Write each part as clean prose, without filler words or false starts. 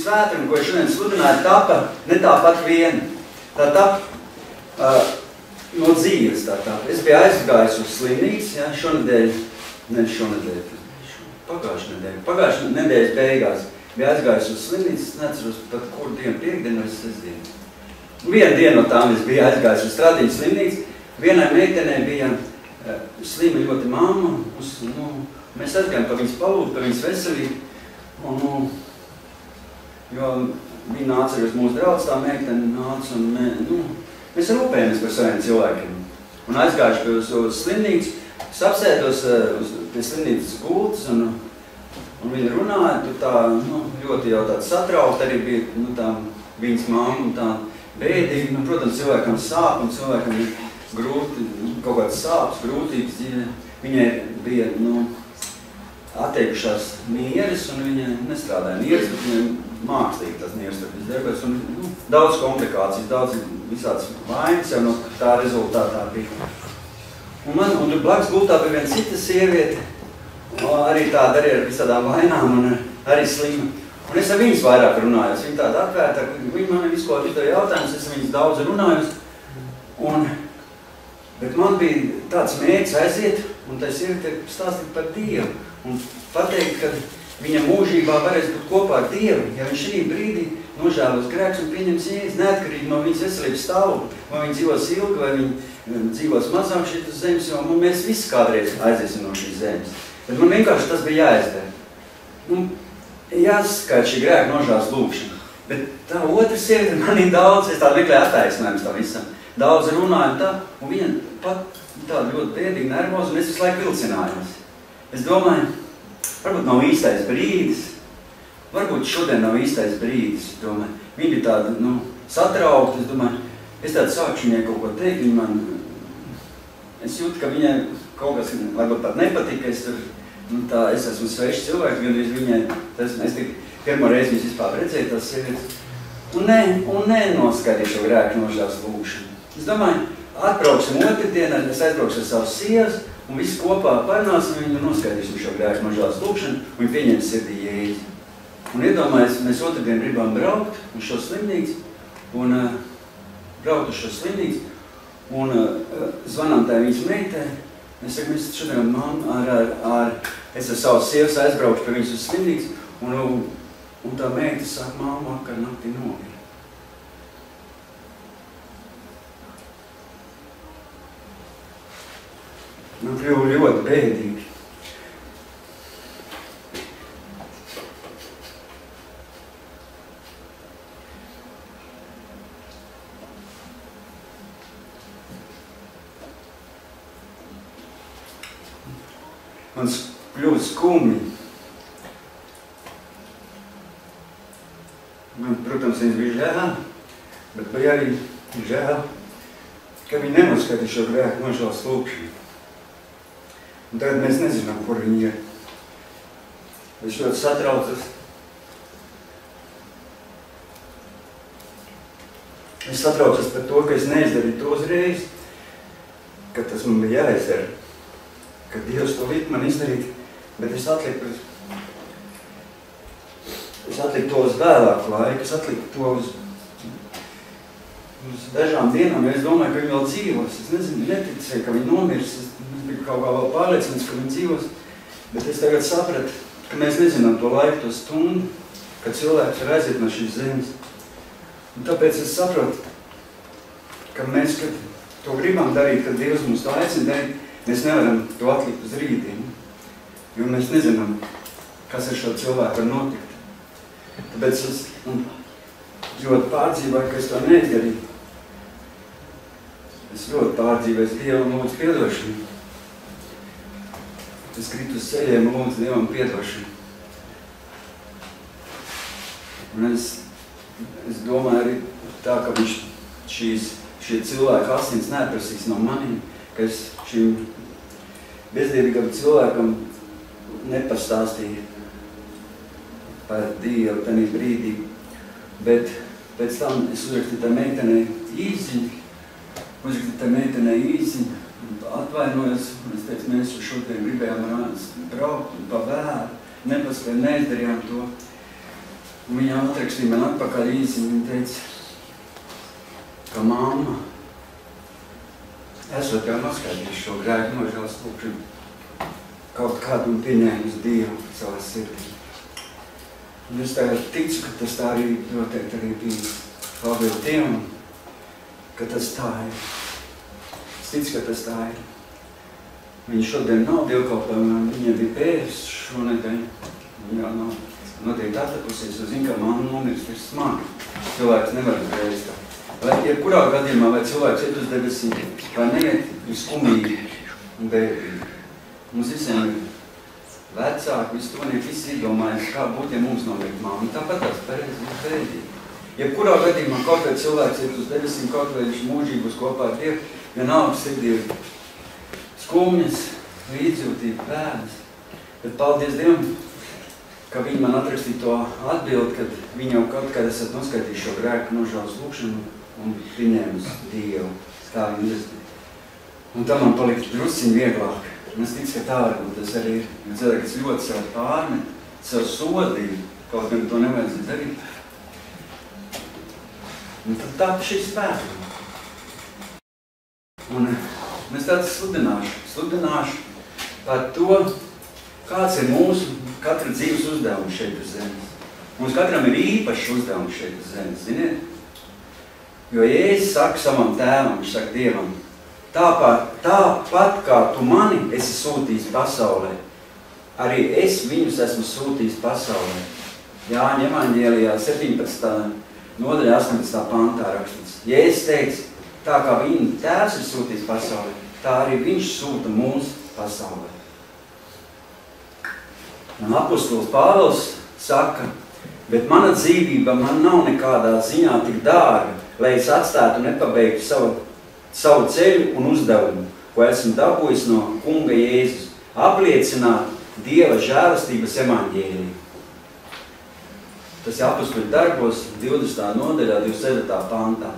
svētdiena, ko es šodien sludināju, tapa ne tāpat vien. Tā tapa no dzīves tā tapa. Es biju aizgājis uz slimnīcu, ja, pagājušajā nedēļas beigās. Biju aizgājis uz slimnīcu, es neceros pat kuru dienu, piekdienu vai sestdienu. Vienu dienu no tām es biju aizgājis uz Stradiņu slimnīcu. Vienai meitenei bija slima ļoti mamma. Mēs aizgājām par viņas palūdu, par viņas veselību. Jo viņa nāca arī uz mūsu draudz, tā meitene nāca un mēs rūpējamies par saviem cilvēkiem. Un aizgājuši uz slimnīcu, es apsēdos pie slimnīcas gultas un viņa runāja, tur tā ļoti jau tāda satraukta arī bija tā viņas mamma un tā bēdīgi. Protams, cilvēkam sāp un cilvēkam ir grūti, kaut kāds sāpes, grūtības dzīvē. Viņai bija, atteikušās nieres un viņa nestrādāja nieres, bet viņa mākslīgi tās nieres tur izdarbojas. Un daudz komplikācijas, daudz visādas vainas jau no tā rezultātā bija. Un tur blakus gultā bija viena cita sieviete, arī tāda arī ar visādām vainām un arī slima. Un es ar viņas vairāk runājos, viņa tāda atvērta, viņa man visu ko uzdeva jautājumus, es ar viņas daudz runājos. Bet man bija tāds mērķis aiziet un tā sieviete stāstīt par Dievu un pateikt, ka viņa mūžībā varēs būt kopā ar Dievu, ja viņš šī brīdī nožēlos grēkus un pieņems Jēzu, neatkarīgi no viņas veselības stāvokļa, vai viņa dzīvos ilgi, vai viņa dzīvos mazāk šeit uz zemes, jo mēs visi kādreiz aiziesim no šīs zemes. Bet man vienkārši tas bija jāizdara. Jāskait šī grēka nožēlas lūkšana. Bet tā otra sieviete manī daudz, es tādu meklēju attaisinājumus tam visam. Daudz runāju tā, un viņa pat tāda ļoti bēdīgi nervoza, un es visu laiku vilcinājos. Es domāju, varbūt nav īstais brīdis, varbūt šodien nav īstais brīdis, es domāju. Viņa bija tāda, satraukta, es domāju, es tādu sākšu viņai kaut ko teikt, viņa man, es jūtu, ka viņai kaut kas varbūt pat nepatika, es esmu svešs cilvēks, gan viņai, es tik pirmo reizi viņas vispār redzēju tās sievietes, un nenoskaidīju šo grēku nožēlas lūkšanu. Es domāju, atbrauksim otrdienā, es aizbraukšu ar savas sievas, un visi kopā parunāsim viņu un noskaidīsim šo grēku nožēlas lūkšanu, un viņi pieņems sirdī Jēzu. Un iedomājies, mēs otrdien gribam braukt uz šo slimnīcu, un zvanām tā viņas meitē. Es saku, mēs šodien es ar savas sievas aizbraukšu pie viņas uz slimnīcu, un tā meita saka, mamma, vakar naktī nomira. Man kļuva ļoti bēdīgi. Man kļuva skumji. Man, protams, viņas bija žēl, bet bija arī žēl, ka viņi nenoskatīja šo grēku nožēlas lūkšanu. Un tagad mēs nezinām, kur viņi ir. Es ļoti satraucos. Es satraucos par to, ka es neizdarīju to uzreiz, ka tas man bija jāizdara. Ka Dievs to lika man izdarīt, bet es atliku to uz vēlāku laiku, es atliku to uz dažām dienām, jo es domāju, ka viņi vēl dzīvos. Es nezinu, neticēju, ka viņi nomirs. Es biju kaut kā vēl pārliecināts, ka viņi dzīvos. Bet es tagad sapratu, ka mēs nezinām to laiku, to stundu, kad cilvēks var aiziet no šīs zemes. Un tāpēc es saprotu, ka mēs, kad to gribam darīt, kad Dievs mums to aicina darīt, mēs nevaram to atlikt uz rītdienu. Jo mēs nezinām, kas ar šo cilvēku var notikt. Tāpēc es ļoti pārdzīvoju, ka es to neizdarīju. Es ļoti pārdzīvoju Dievam un lūdzu piedošanu. Es kritu uz ceļiem un lūdzu Dievam piedošanu. Un es domāju arī tā, ka viņš šie cilvēki asins neprasīs no maniem, ka es šim bezdievīgam cilvēkam nepastāstīju par Dievu tajā brīdī. Bet pēc tam es uzrakstīju tā meitenei īziņu, atvainojos, un es teicu, mēs šodien gribējām braukt un pa vēru, nepaspēju, neizdarījām to. Un viņa atrakstīja man atpakaļ īsi, un viņa teica, ka mamma, esot jau noskaidrījis šo grēku nožēlas lūkšanu, kaut kādu un pieņēmu uz Dievu savā sirdī. Un es tagad ticu, ka tas tā arī noteikti arī bija. Paldies Dievam, ka tas tā ir. Es ticu, ka tas tā ir. Viņa šodien nav dievkalpojumā, viņa bija pērs šonedēļ. Viņa jau nav noteikti attapusies, jo zina, ka mamma nomirst ir smagi. Cilvēks nevar uzreiz tā. Vai jebkurā gadījumā, vai cilvēks iet uz debesīm, vai neiet, ir skumīgi un bēdīgi. Mums visiem ir vecāki, visi tuvinieki, visi izdomājas, kā būtu, ja mums nomirst mamma. Tāpat tās bēdīgi. Jebkurā gadījumā, kaut vai cilvēks iet uz debesīm, kaut vai viņš mūžības kopā ar Dievu, vienalga sirdī ir skumjas, līdzjūtība, bēdas. Bet paldies Dievam, ka viņi man atrakstīja to atbildi, kad viņi jau kaut kad esat noskaidījuši šo grēku nožēlas lūkšanu un pieņēmis Dievu. Tā viņi izdarīja. Un tā man palika drusciņi vieglāk. Un es ticu, ka tā varbūt tas arī ir. Es dzirdēju, ka es ļoti sev pārmet, sev sodīju, kaut gan to nevajadzētu darīt. Un tad tā šis spēks. Un es tāds sludināšu par to, kāds ir mūsu katra dzīves uzdevums šeit uz zemes. Mums katram ir īpašs uzdevums šeit uz zemes, ziniet? Jo Jēzus saka savam tēvam, viņš saka Dievam, tāpat kā tu mani esi sūtījis pasaulē, arī es viņus esmu sūtījis pasaulē. Jāņa evaņģēlijā 17. nodaļā 18. pantā rakstīts. Jēzus teica, tā kā viņa tēvs ir sūtījis pasaulē, tā arī viņš sūta mūs pasaulē. Un apostols Pāvils saka, bet mana dzīvība man nav nekādā ziņā tik dārga, lai es atstātu un nepabeigtu savu ceļu un uzdevumu, ko esmu dabūjis no kunga Jēzus, apliecināt Dieva žēlastības evaņģēliju. Tas ir apostoļu darbos 20. nodaļā, 27. pantā.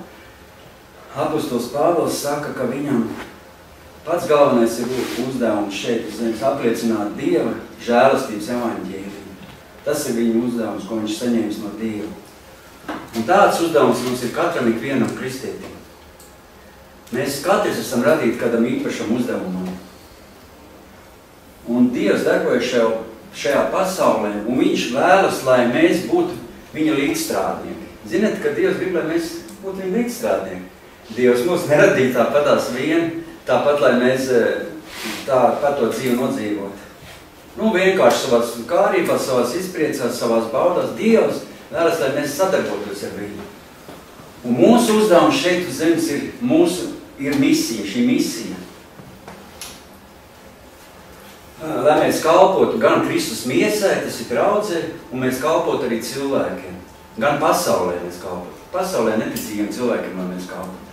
Apostols Pāvils saka, ka viņam pats galvenais ir uzdevums šeit uz zemes apliecināt Dieva žēlastības evaņģēliju. Tas ir viņa uzdevums, ko viņš saņēmis no Dieva. Un tāds uzdevums mums ir katram ikvienam kristietim. Mēs katrs esam radīti kādam īpašam uzdevumam. Un Dievs darbojas šajā pasaulē, un viņš vēlas, lai mēs būtu viņa līdzstrādnieki. Ziniet, ka Dievs grib, lai mēs būtu viņa līdzstrādnieki. Dievs mūs neradīja tāpatās vien, tāpat, lai mēs tāpat to dzīvi nodzīvot. Nu, vienkārši savās kārībās, savās izpriecās, savās baudās. Dievs vēlas, lai mēs sadarbotos ar viņu. Un mūsu uzdevums šeit uz zemes ir misija, šī misija. Lai mēs kalpotu gan Kristus miesai, tas ir draudzē, un mēs kalpotu arī cilvēkiem. Gan pasaulē mēs kalpotu. Pasaulē neticīgiem cilvēkiem, lai mēs kalpotu.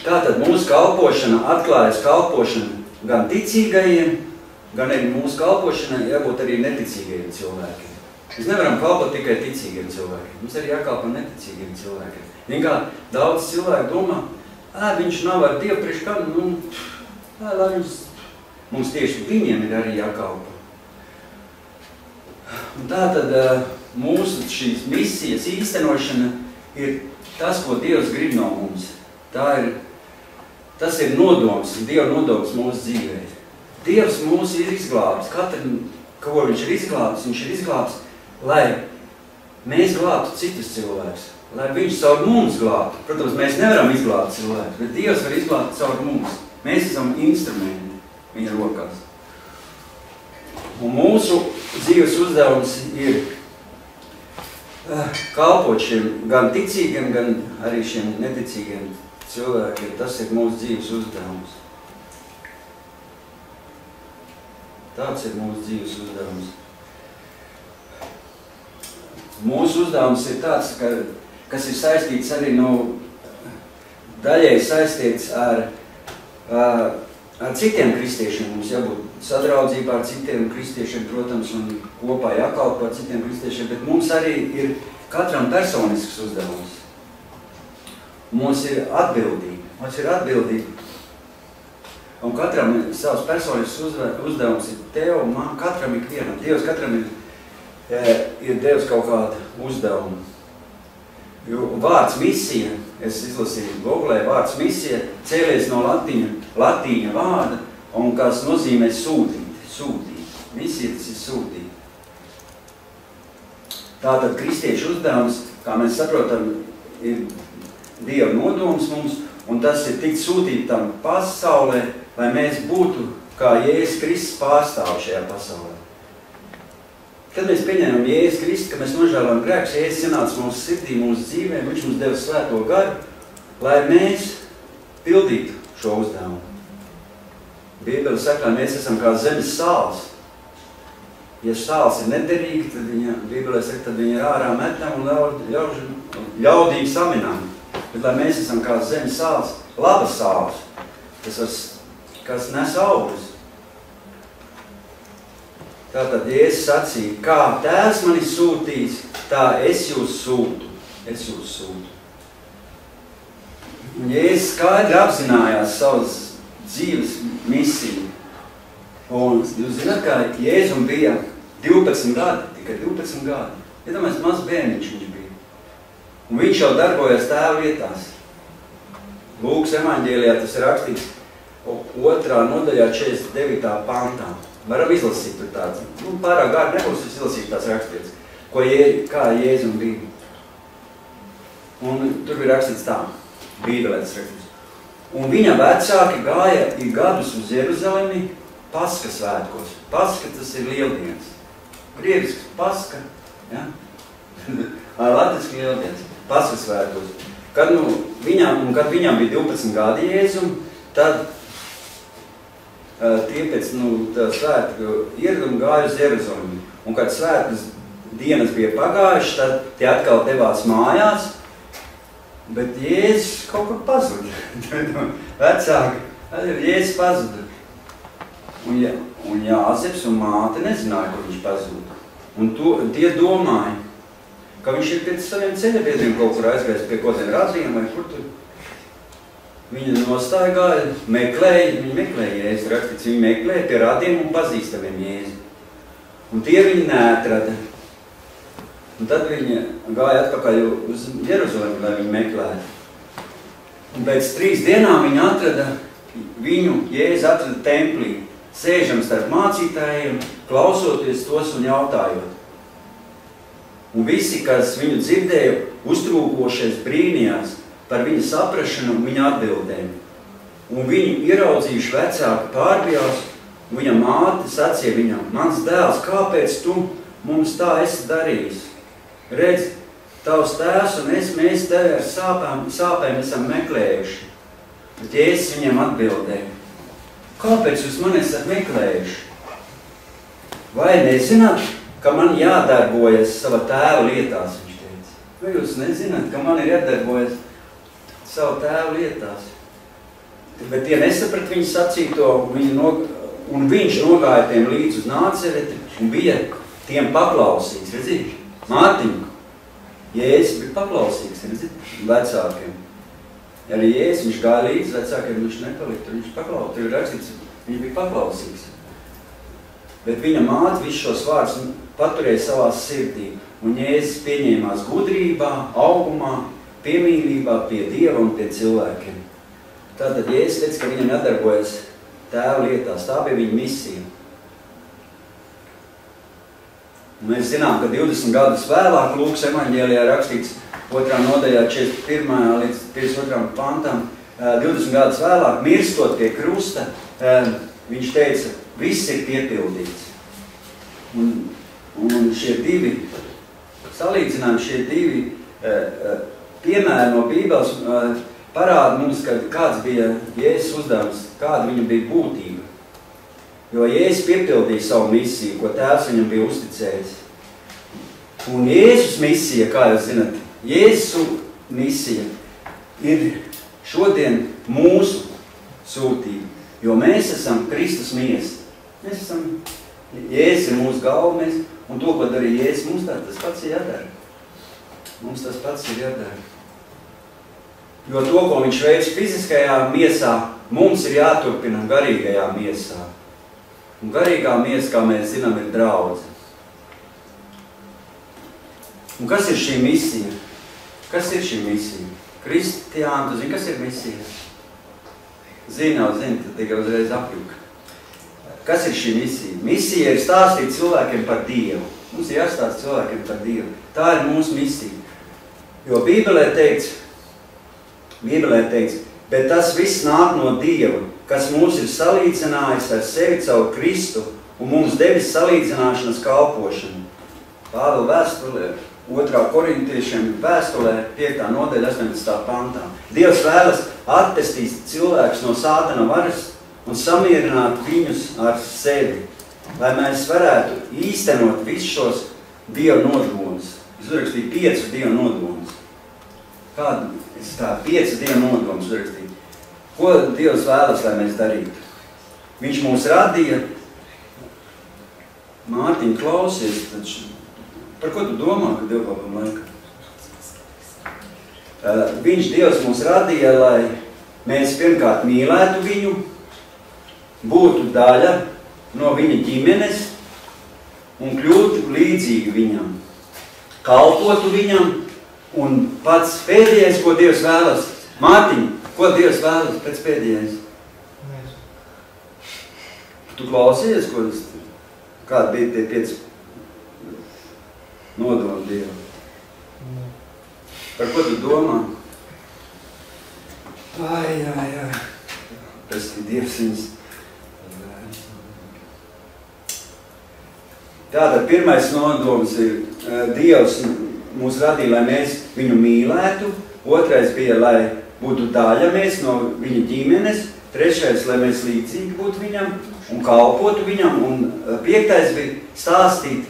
Tātad mūsu kalpošana atklājas kalpošana gan ticīgajiem, gan arī mūsu kalpošanai jābūt arī neticīgajiem cilvēkiem. Mēs nevaram kalpot tikai ticīgiem cilvēkiem. Mums arī jākalpo neticīgiem cilvēkiem. Vienkā daudz cilvēku domā, viņš nav ar Dievu priekš kam, lai mums tieši viņiem ir arī jākalpo. Un tātad mūsu šīs misijas īstenošana ir tas, ko Dievs grib no mums. Tas ir nodoms, Dieva nodoms mūsu dzīvē. Dievs mūs ir izglābis. Katru, ko viņš ir izglābis, lai mēs glābtu citus cilvēkus. Lai viņš caur mums glābtu. Protams, mēs nevaram izglābt cilvēkus, bet Dievs var izglābt caur mums. Mēs esam instrumenti viņa rokās. Un mūsu dzīves uzdevums ir kalpot šiem gan ticīgiem, gan arī šiem neticīgiem cilvēkiem. Tas ir mūsu dzīves uzdevums. Tāds ir mūsu dzīves uzdevums. Mūsu uzdevums ir tāds, kas ir saistīts arī daļai saistīts ar citiem kristiešiem. Mums jābūt sadraudzībā ar citiem kristiešiem, protams, un kopā jākalpo ar citiem kristiešiem, bet mums arī ir katram personisks uzdevums. Mums ir atbildība. Un katram savs personisks uzdevums ir tev un man, katram ikvienam. Dievs katram ir ir devis kaut kādu uzdevumu. Jo vārds misija, es izlasīju Googlē, vārds misija cēlies no latīņa vārda, un kas nozīmē sūtīt. Misija tas ir sūtīt. Tātad kristiešu uzdevums, kā mēs saprotam, ir Dieva nodoms mums, un tas ir tikt sūtīt tam pasaulē, lai mēs būtu kā Jēzus Kristus pārstāvi šajā pasaulē. Kad mēs pieņēmām Jēzus Kristu, ka mēs nožēlām grēkus, Jēzus ienāca mūsu sirdī, mūsu dzīvē, viņš mums deva svēto garu, lai mēs pildītu šo uzdevumu. Bībele saka, lai mēs esam kā zemes sāls. Ja sāls ir nederīga, tad Bībelē saka, tad viņa ir ārā metam un ļaudīm saminām. Bet lai mēs esam kā zemes sāls, labas sāls, kas nes augus. Tātad Jēzus sacīja, kā Tēvs mani sūtīs, tā es jūs sūtu. Un Jēzus skaidri apzinājās savas dzīves misiju. Un jūs zināt, kā Jēzum bija 12 gadi, tikai 12 gadi. Iedomājies, mazs bērniņš viņš bija. Un viņš jau darbojas Tēva lietās. Lūkas evaņģēlijā tas ir rakstīts 2. nodaļā 49. pantā. Varam izlasīt tur tāds. Pārāk gāri nebūs izlasīt tās rakstītas, kā Jēzum bija. Un tur bija rakstīts tā, Bībelē tas rakstīts. Un viņa vecāki gāja gadus uz Jeruzalemi Paska svētkos. Paska tas ir lieldienas. Grievisks Paska, ja? Latviski lieldienas. Paska svētkos. Kad viņam bija 12 gadi Jēzum, tad tie pēc svētku ieraduma gāja uz Jeruzalemi. Un kad svētkas dienas bija pagājušas, tad tie atkal devās mājās, bet Jēzus kaut kur pazuda. Vecāki, Jēzus pazuda. Un Jāzeps un māte nezināja, kur viņš pazuda. Un tie domāja, ka viņš ir pēc saviem ceļabiedriem kaut kur aizgājis pie kaut kādiem radījiem vai kur tur. Viņa nostaigāja, viņi meklēja Jēzu, rakstīts, viņi meklēja pie radiem un pazīstamiem Jēzu. Un tie viņi neatrada. Un tad viņi gāja atpakaļ uz Jeruzalemi, lai viņi meklētu. Un pēc 3 dienām viņi atrada Jēzu atrada templī, sēžam starp mācītājiem, klausoties tos un jautājot. Un visi, kas viņu dzirdēja, uztrūkošies brīnījās par viņa saprašanu un viņa atbildēm. Un viņu ieraudzījuši vecāki pārbijās, un viņa māte sacīja viņam, mans dēls, kāpēc tu mums tā esi darījis? Redz, tavs tēvs un mēs tevi ar sāpēm esam meklējuši. Bet Jēzus viņam atbildēja, kāpēc jūs mani esat meklējuši? Vai nezināt, ka man jādarbojas sava tēva lietās, viņš teica. Vai jūs nezināt, ka man ir jādarbojas savu tēvu lietās? Bet tie nesaprat viņu sacīto, un viņš nogāja tiem līdz uz Nācereti un bija tiem paklausīgs, redzīt? Mātiņu. Jēzus bija paklausīgs, redzīt? Vecākiem. Arī Jēzus, viņš gāja līdz vecākiem, viņš nepalika, viņš paklausīgs, tur ir rakstīts, viņš bija paklausīgs. Bet viņa māte visus šos vārdus paturēja savā sirdī, un Jēzus pieņēmās gudrībā, augumā, piemīlībā pie Dieva un pie cilvēkiem. Tātad Jēzus teica, ka viņam jādarbojas tēva lietās. Tā bija viņa misija. Un mēs zinām, ka 20 gadus vēlāk Lūkas evaņģēlijā rakstīts 2. nodaļā 41. līdz 52. pantam. 20 gadus vēlāk, mirstot pie krusta, viņš teica, viss ir piepildīts. Un šie divi salīdzinājumi, šie divi piemēri no Bībeles parāda mums, kāds bija Jēzus uzdevums, kāda viņa bija būtība. Jo Jēzus piepildīja savu misiju, ko Tēvs viņam bija uzticējis. Un Jēzus misija, kā jūs zināt, Jēzus misija ir šodien mūsu sūtība, jo mēs esam Kristus miesa. Mēs esam, Jēzus ir mūsu galva, un to, ko darīja Jēzus, mums tas pats ir jādara. Mums tas pats ir jādara. Jo to, ko viņš veic fiziskajā miesā, mums ir jāturpina garīgajā miesā. Un garīgā miesa, kā mēs zinām, ir draudze. Un kas ir šī misija? Kas ir šī misija? Kristiāni, tu zini, kas ir misija? Zini, tad tikai uzreiz apjuka. Kas ir šī misija? Misija ir stāstīt cilvēkiem par Dievu. Mums ir jāstāst cilvēkiem par Dievu. Tā ir mūsu misija. Jo Bībelē teikts, bet tas viss nāk no Dieva, kas mūs ir salīdzinājis ar sevi caur Kristu un mums devis salīdzināšanas kalpošanu. Pāvila vēstulē, 2. korintiešiem vēstulē, 5. nodaļa, 18. pantā. Dievs vēlas attestīt cilvēkus no sātana varas un samierināt viņus ar sevi, lai mēs varētu īstenot visus šos Dieva nodomus. Es uzrakstīju 5 Dieva nodomus. Kādu? Es tā 5 Dieva nodomus uzrakstīju. Ko Dievs vēlas, lai mēs darītu? Viņš mūs radīja. Mārtiņ, klausies, taču, par ko tu domā, ka dievkalpam laikā? Dievs mūs radīja, lai mēs pirmkārt mīlētu viņu, būtu daļa no viņa ģimenes un kļūtu līdzīgi viņam, kalpotu viņam, un pats pēdējais, ko Dievs vēlas. Mārtiņ, ko Dievs vēlas pēc pēdējais? Tu klausies, ko tas... Kādi bija tie 5 nodomi Dievam? Par ko tu domā? Ai. Tas ir Dievs viņas. Tātad pirmais nodoms ir Dievs mūs radīja, lai mēs viņu mīlētu. Otrais bija, lai būtu daļa mēs no viņa ģimenes. Trešais, lai mēs līdzīgi būtu viņam un kalpotu viņam. Un 5. bija stāstīt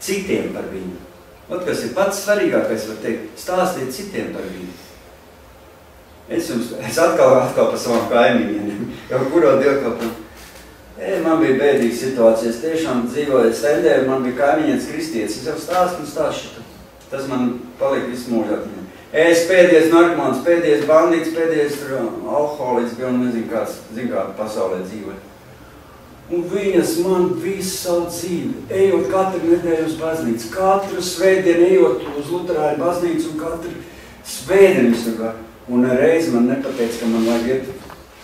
citiem par viņu. Ot, kas ir pats svarīgākais, var teikt, stāstīt citiem par viņu. Es atkal par savam kaimiņiem, jau kuro dievkalpam. Man bija bēdīga situācija, es tiešām dzīvoju Stendē, man bija kaimiņietis kristietis. Es jau stāstu un stāstu. Tas man palika visu mūžu atmiņā. Es pēdējais narkomāns, pēdējais bandīts, pēdējais alkoholiks bija un nezinu kā pasaulē dzīvoja. Un viņas man visu savu dzīvi, ejot katru nedēļu uz baznīcu, katru svētdienu ejot uz Luterāņu baznīcu un katru svētdienu. Un reiz man nepateica, ka man vajag iet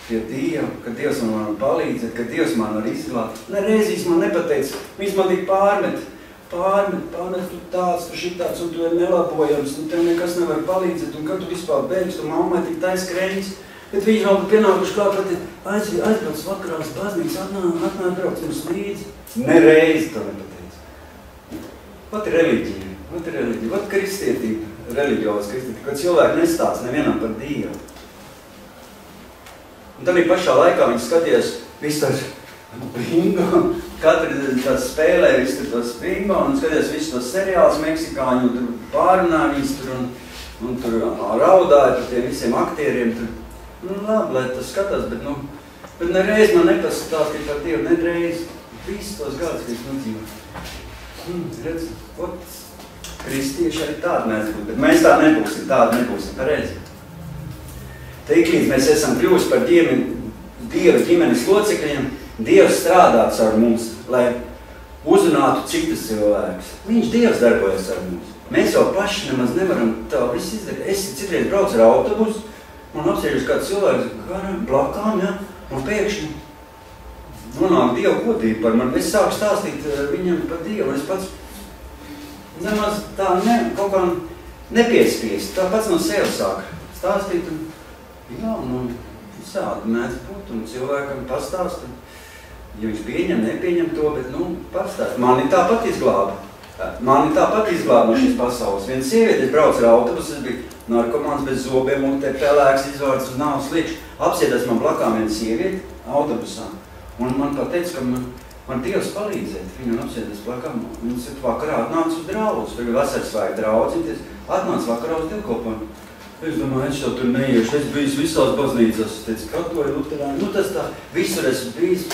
pie Dieva, ka Dievs man var palīdzēt, ka Dievs man var izglābt. Reizīs man nepateica, viņas man tik pārmet, tu tāds, tu šitāds, un tu ir nelabojams, un tev nekas nevar palīdzēt, un kad tu vispār beidz, tu mammai tik tais krēņas. Bet viņi vēl pienākuši klāt, aizbrauc vakarās baznīca, atnāk brauc mums līdzi. Nereiz to nepateica. Vat ir reliģija, vat kristietība, reliģios kristietība, kad cilvēki nestāsta nevienam par Dievu. Un tad pašā laikā viņi skatījās visu tās bingo, katru tās spēlē visu tās bingo, un skatījās visu tos seriālus meksikāņu, un tur pārunāja viņas tur, un tur raudāja par tiem visiem aktieriem tur. Labi, lai tas skatās, bet nereiz man nepastāstīja par Dievu, nereiz visu tos gadus, ka es nodzīvoju. Redz, kristieši arī tādi mēs būtu, bet mēs tādi nebūsim, pareizi. Tiklīdz mēs esam kļuvuši par Dieva ģimenes locekļiem, Dievs strādā ar mums, lai uzrunātu citus cilvēkus. Dievs darbojas ar mums. Mēs jau paši nemaz nevaram tā visu izdarīt. Es citreiz braucu ar autobusu, man apsēžas kāds cilvēks garām, blakām, ja, un pēkšņi nonāk Dieva godība par mani. Es sāku stāstīt viņam par Dievu, un es pats nemaz tā kaut kā nepiespiest. Tā pats no sevi sāk stāstīt, un visādi mēdz būt, un cilvēkam pastāst, ja viņš pieņem, nepieņem to, bet, pastāst. Mani tāpat izglāba no šīs pasaules. Viena sieviete, es braucu ar autobusu, es biju narkomāns bez zobiem, un te pelēks izvārds uz nāvas liekš. Apsēdās man blakām viena sieviete autobusā, un man pateica, ka man Dievs palīdzēt. Viņa apsēdās blakām, un es vakarā atnācu uz draudz, tur bija vasaras svēki draudz, atnācu vakarā uz dievkalpojumu. Es domāju, es jau tur neiešu, es biju visās baznīcās, es teicu, katoļu, luterāņu, tas tā, visur esmu bijis.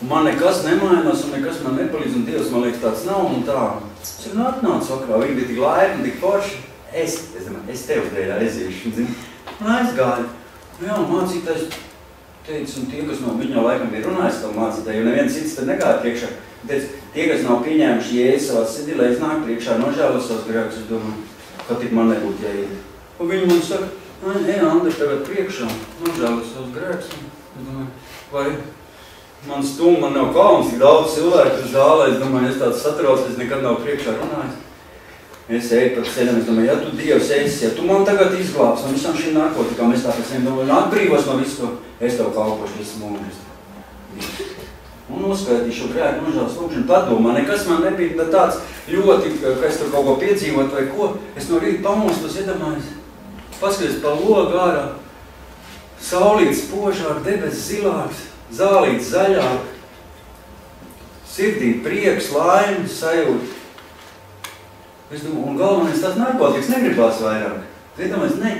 Man nekas nemainās un nekas man nepalīdz, un Dievs man liekas tāds nav un tā. Es atnācu vakarā, viņi bija tik laipni, tik forši. Es tev dēļ aiziešu, zini. Un aizgāju. Jā, mācītājs teica, un tie, kas no viņa laikam bija runājis to mācītāju, jo neviens cits te negāja priekšā. Teic, tie, kas nav pieņēmuši Jēzus savā sirdī, lai es nāk priekšā nožēlo savus grēkus, es domāju, ka tik man nebūtu jāiet. Un viņi man saka, Andri, tagad priekšā nožēlo savus grēkus. Es domāju, vai man stum, man nav kauns, tik daudz cilvēku uz zālē, es domāju, es tāds satrauc, es nekad nav priekšā runājis. Es eju pa ceļam, es domāju, ja tu Dievs esi, ja tu man tagad izglābs no visam šīm narkotikām, es tāpēc domāju, atbrīvos no visu to, es tev kalpošu visu mūžu. Un uzskaitīšu grēku nožēlas lūgšanu padomā. Nekas man nebija tāds ļoti, ka es tur kaut ko piedzīvot vai ko. Es no rīta pamostos, iedomājos, paskaties pa logu ārā, saulītes spožāk, debes zilāks, zālītes zaļāk, sirdī prieks, laimes, sajūta. Es domāju, un galvenais tāds narkotikas negribās vairāk. Iedomājos, ne,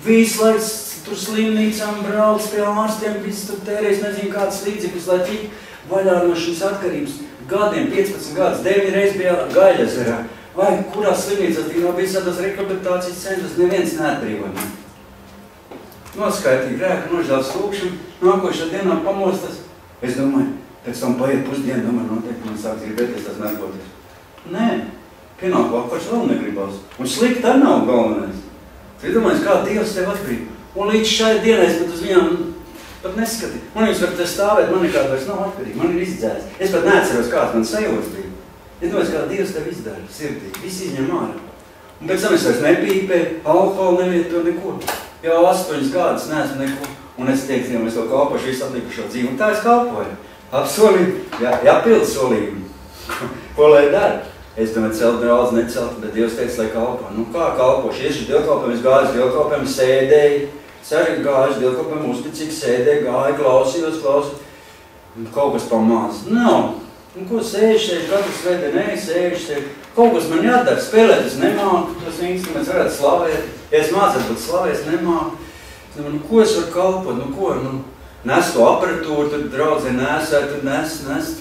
visu laiku tur slimnīcām brauc pie ārstiem, viss tur tērēs, nezinu kādas līdzekļus, lai tik vaļā no šīs atkarības gadiem, 15 gadus, 9 reizes bija Gaļazerā. Vai kurās slimnīcās bija visādas rehabilitācijas centras, neviens neatbrīvoja. Noskaitīja grēku nožēlas lūgšanu, nākošā dienā pamostas. Es domāju, pēc tam paiet pusdienu, domāju, noteikti man sāks gribēties tās narkotikas. Nē, pienāk vakars vēl negribās. Un slikti arī nav galvenais. Tu iedomājies, kā Dievs tev atbrīvo. Un līdz šai dienai es pat uz viņām pat neskatīju. Man viņas var te stāvēt, man nekāda vairs nav atkarīga, man ir izdzēs. Es pat neatceros, kāds man sajūtas bija. Iedomājies, kā Dievs tev izdara sirdī, viss izņem ārā. Un pēc tam es vairs nepīpēju, alkoholu nevietoju, neko. Jau 8 gadus neesmu neko. Un es teicu, es to kalpošu visu atlikušo dzīvi. Un tā es kalpoju. Apsolīju, jāpild solījumu. Ko lai dara? Es domāju, celt draudz, necelt, bet Dievs teica, lai kalpo. Nu kā kalpošu? Es dievkalpojumu, es gāju uz dievkalpojumu, sēdēju. Ceru, gāju uz dievkalpojumu, uzticīgi sēdēju, gāju, klausījos. Kaut kas pamāca. Nav. Un ko sēžu, katru svētdienu, sēžu. Kaut kas man jādara, spēlēt, es nemāku, tos instruments varētu slavēt. Ja es mācētu, bet slavēt, es nemāku. Es domāju, nu ko es varu kalpot, nu ko, nes to aparatūru, tur draudzē nesēt, tur nes.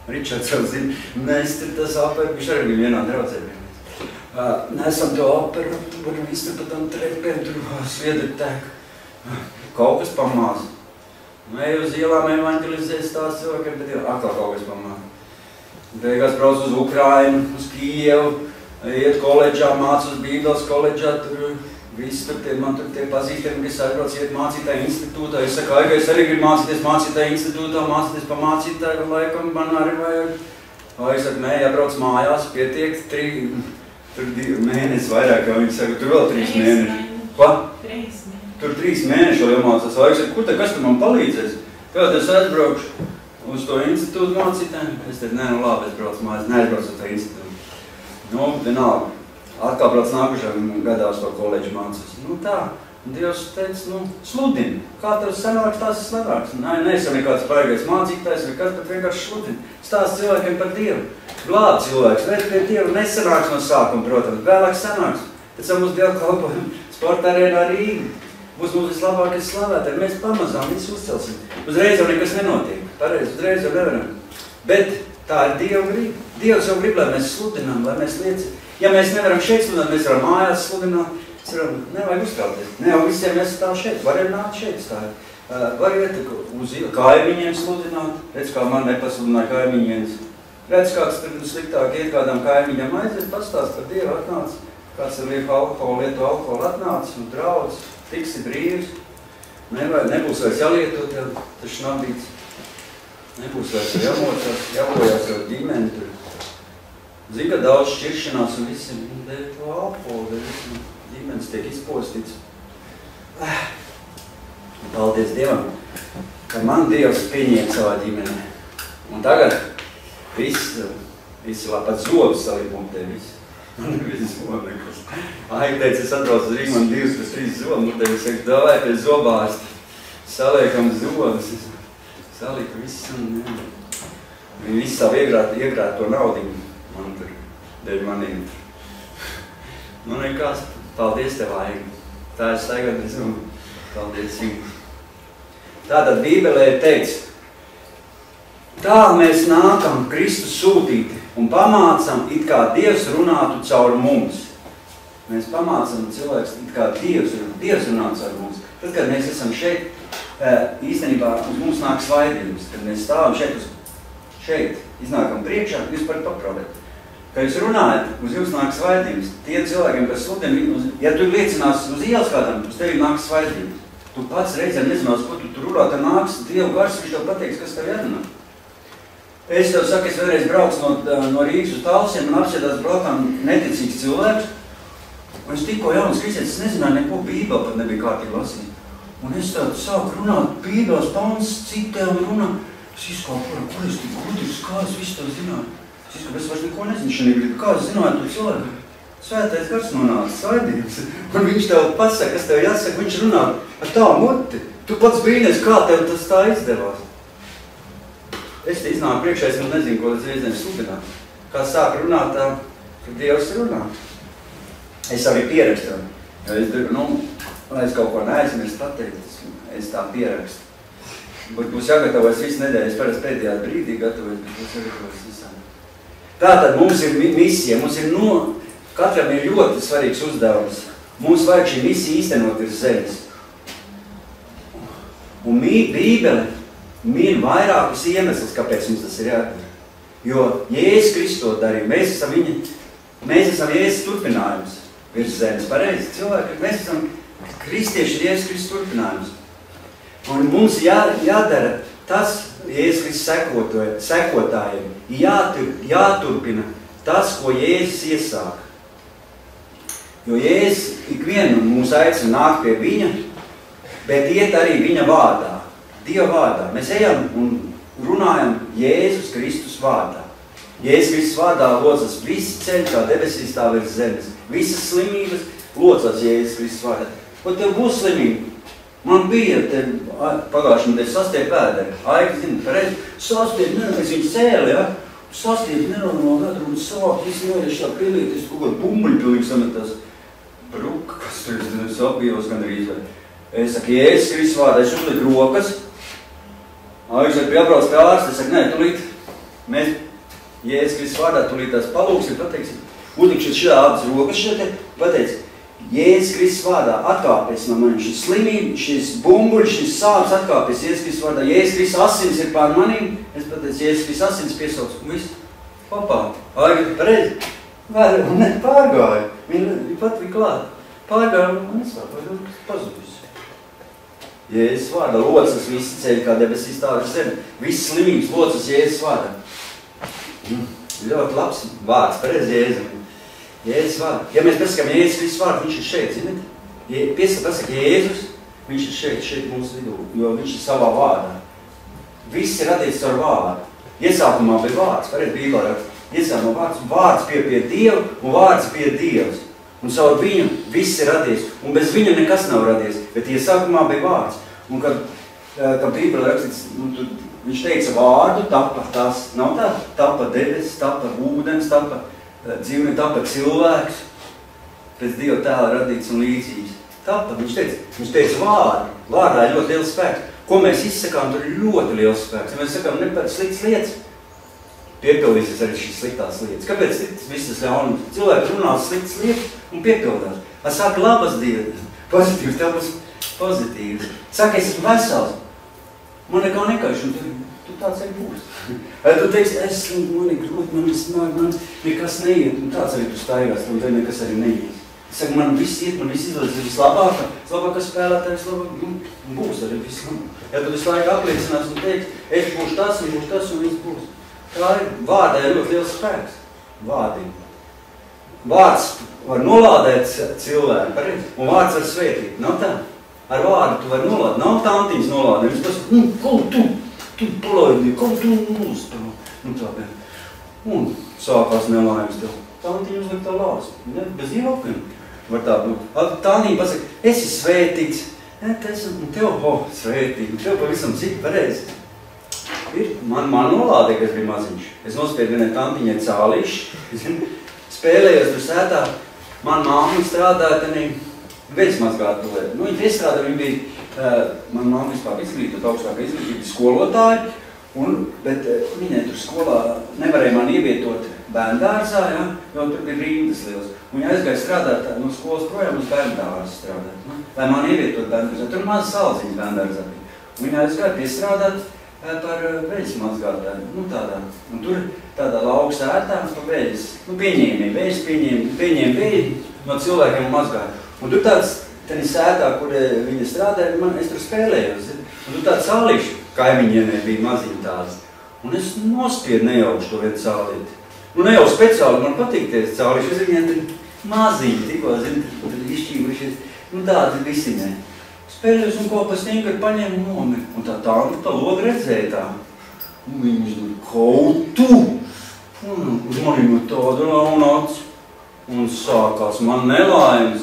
Ričards jau zina, nes tur tas aparatūru, viņš arī bija vienā draudzē. Nesam to aparatūru, viss tur pa tam trepēm, tur sviedri tek. Kaut kas pamāca. Ej uz ielām evanģelizēt tās cilvēkiem, bet atkal kaut kas pamāca. Beigās brauc uz Ukrainu, uz Kijevu, iet koledžā, māc uz Bībeles koledžā, tur visi man tur tie pazīstami, kas aizbrauc iet mācītāju institūtā. Es saku, ka es arī gribu mācīties mācītāju institūtā, mācīties pa mācītāju, laikam man arī vajag. Es saku, nē, jābrauc mājās, pietiek 2 mēnesi vairāk, jau viņi saka, tur vēl 3 mēneši. Ko? 3 mēneši. Tur 3 mēneši vēl jāmācās. Es saku, kur te, kas tu man palīdzēs? Kād es aizbraukšu uz to institūtu mācītājiem? Es teicu, nē, nu labi, es braucu mājās, neaizbraucu uz to institūtu. Nu, vienalga. Atkal brauc nākušajā gadā uz to koledžu mācās. Nu tā, un Dievs teica, sludini. Kā tev sanāks, tās ir slavāks. Neesam nekāds paigais mācītājs vai kas, bet vienkārši sludini. Stāst cilvēkiem par Dievu. Glāb cilvēks, redz pie Dievu, nesanāks no sākuma, protams, vēlāk sanāks. Pēc tam mums Dievu kalpojumu sporta arēnā Rīga. Būs mums vislabākais slavētāji. Mēs pamazām visu uzcelsim. Uzreiz jau nekas nenotiek. Pareizi, uzreiz jau nevaram. Bet tā ir Dieva griba. Dievs jau grib, lai mēs sludinām, lai mēs liecinām. Ja mēs nevaram šeit sludināt, mēs varam mājās sludināt. Mēs varam, nevajag uzkrauties. Ne jau visiem mēs stāv šeit. Varam nākt šeit stāvēt. Var iet uz kaimiņiem sludināt. Redz, kā man nepasludināja kaimiņienes. Redz, kāds tur sliktāk iet kādām kaimiņam aiziet, pastāst par Dievu atnāc. Kāds ir lieku alkoholu, lietu alkoholu atnāc un draudz. Tiksi brīvs. Nebūs vairs jālietot, tas šnabīts. Nebūs vairs jāmocās, jābojās jau ģimeni tur. Zini, ka daudz šķiršanās un visiem dēļ to alkoholu, dēļ visiem ģimenes tiek izpostīts. Paldies Dievam, ka man Dievs pieņēma savā ģimenē. Un tagad visi pat zobs salipumptē, visi. Man nebija zobi nekas. Teica, es atbraucu uz Rīgu, man 2-3 zobi, tevi saka, davai pie zobārsta. Saliekam zobus, salika viss un viņi visi savu iegrāt to naudiņu. Man tur, dēļ maniem. Nu nekas, paldies tev, Aiga. Tā es tagad esmu. Paldies jums. Tātad Bībelē ir teikts, tā mēs nākam Kristus sūtīti un pamācam, it kā Dievs runātu caur mums. Mēs pamācam cilvēks, it kā Dievs runā caur mums. Tad, kad mēs esam šeit, īstenībā uz mums nāk svaidījums, kad mēs stāvam šeit iznākam priekšā, jūs par paprobēt. Kad jūs runājat, uz jums nāk svaidības. Tie cilvēkiem, kas sludina, ja tu liecinās uz ielas kādam, uz tevi nāk svaidības. Tu pats reizēm nezinās, ko tu tur runā, tad nāks Dievu gars, viņš tev pateiks, kas tev jārunā. Es tev saku, es vēlreiz braucu no Rīgas uz Talsiem un apsēdās blakām neticīgs cilvēks. Un es tikko jauns kristietis, es nezināju neko, Bībeli pat nebija kārtīgi lasīt. Un es tādu sāku runāt, Bībeles pants, citēm runā. Es izkāpu, kur es tik gudrs, kā es visu to zināju. Es vairs neko nezinu šajā brīdī, kā es zināju to cilvēku. Svētais gars nonāca svaidības. Un viņš tev pasaka, kas tev jāsaka, viņš runā ar tā muti. Tu pats brīnies, kā tev tas tā izdevās. Es te iznāku priekšā, es nezinu, ko līdz reizēm sludināt. Kā sāk runāt, tā, kad Dievs runā. Es arī pierakstu. Jo lai es kaut ko neaizmirst pateikt, es tā pierakstu. Būs jāgatavojas visu nedēļu, es parasti pēdējā brīdī gatavojas, bet būs jāgatavojas visām. Tātad mums ir misija, katram ir ļoti svarīgs uzdevums. Mums vajag šī misija īstenot virs zemes. Un Bībele min vairākus iemeslus, kāpēc mums tas ir jādara. Jo Jēzus Kristus to darīja, mēs esam Jēzus turpinājums virs zemes. Pareizi, cilvēki, mēs esam kristieši Jēzus Kristus turpinājums. Un mums jādara tas, Jēzus Kristus sekotājiem, jāturpina tas, ko Jēzus iesāka. Jo Jēzus ikvienu mūs aicina nākt pie viņa, bet iet arī viņa vārdā, Dieva vārdā. Mēs ejam un runājam Jēzus Kristus vārdā. Jēzus Kristus vārdā locas visi ceļi, kā debesīs tā virs zemes. Visas slimības locas Jēzus Kristus vārdā. Ko tev būs slimība? Man bija pagājušajā nedēļā sastie pēderi. Aika, zina, pareizi, sastie, es viņu cēli, ja? Sastie, nenormāli vedru un sāk, visi nevarēšu tā pielīties, kaut kādu bumbuļu pilīgi sametās. Bruka, kas tur es apbījos gandrīz. Es saku, Jēzus Kristus vārdā, es uzliku rokas. Aika, pie apbrauc pie ārsta, es saku, nē, tulīt, mēs Jēzus Kristus vārdā tulīt tās palūksim, pateiksim. Uzlikšu šitā abas rokas šeit, pateic, Jēzus Kristus vārdā atkāpies no manis, šis slimība, šis bumbuļs, šis sāps atkāpies Jēzus Kristus vārdā. Jēzus Kristus asins ir pār manīm, es pateicu, Jēzus Kristus asins piesauc, un viss, papā, Aigi, pareizi, un ne, pārgāja, viņa pat bija klāt, pārgāja un nesāpa, pazudis. Jēzus vārdā locas visi ceļi, kā debesīs tā virs zemi, visas slimības locas Jēzus vārdā. Ļoti labs vārds, pareizi Jēzus. Jēzus vārds. Ja mēs pasakām Jēzus Kristus vārdu, viņš ir šeit, zināt? Pasaka Jēzus, viņš ir šeit mūsu vidū, jo viņš ir savā vārdā. Viss ir radīts ar vārdu. Iesākumā bija vārds, pareizi Bībelē raksta. Iesākumā vārds pie Dievu un vārds pie Dievs. Un caur viņu viss ir radies. Un bez viņa nekas nav radies, bet iesākumā bija vārds. Un kad Bībelē rakstīts, viņš teica vārdu, tapa tas, nav tā, tapa debesis, tapa ūdens, tapa dzīvni, tapa cilvēks, pēc Dieva tēla radīts un līdzības. Tapa, viņš teica vārdu, vārdā ir ļoti liels spēks. Ko mēs izsakām, tur ir ļoti liels spēks. Ja mēs sakām nepēc sliktas lietas, piepildīsies arī šīs sliktās lietas. Kāpēc sliktas visas ļaunums? Cilvēki runās sliktas lietas un piepildās. Saka labas dienas, pozitīvas, tev būs pozitīvas. Saka, es esmu vesels, man nekā nekaiš, un tu tāds arī būs. Vai tu teiksi, man ir grūti, man ir smagi, man nekas neiet, un tāds arī tu staigās, un tev nekas arī neiet. Es saku, man viss iet, man viss izlaiz, vislabākais spēlētājs, būs arī viss. Ja tu visu laiku apliecinās un teiks, es būšu tas, un viss būs. Tā ir, vārdā ir ļoti liels spēks. Vārdība. Vārds var nolādēt cilvēku, un vārds var svētīt. Nav tā? Ar vārdu tu vari nolādēt. Nav tantiņas nolādēt. Viņš pasaka, ko tu palaidī, ko tu uzstāv. Un sākās nelaimes tev. Tantiņa uzliek tā lās. Bez jaukiem. Var tā būt. Tantiņa pasaka, esi svētīts. Tev, svētīgi. Tev pavisam cik pareizi. Man nolādīja, kas bija maziņš. Es nospēju vienai tantiņai cālīši. Spēlējos tur sētā. Man māma strādāja tenī veidsmazgātuvē. Viņa piestrādā, viņa bija, man māma vispār izglītot, augstākā izglītība skolotāja. Bet viņai tur skolā nevarēja man ievietot bērndārzā, ja, jo tur bija rindas liels. Viņa aizgāja strādāt no skolas projām uz bērndārzu strādāt. Lai man ievietot bērndārzā. Tur maz salziņas bērndārzā bija. Viņa aizgāja piestrādāt par veļas mazgātāju, nu tādā. Un tur tādā lauka sētā pa veļas, nu pieņēmēji, veļas pieņēma veļu no cilvēkiem mazgāja. Un tur tāds, tenī sētā, kur viņa strādāja, es tur spēlējos. Un tur tāds sālīši kaimiņienē bija maziņi tāds. Un es nospiedu nejauši to vienu sālīti. Nu ne jau speciāli, man patīk tie sālīši, es viņiem tur maziņi, tikko, zini, tur izšķībušies. Nu tādi visiņai. Spēļos un ko pa stingri paņēma un nomira. Un tā loga redzēja tā. Un viņš kaut tu! Un uz manīm tādu launac. Un sākās man nelaimes.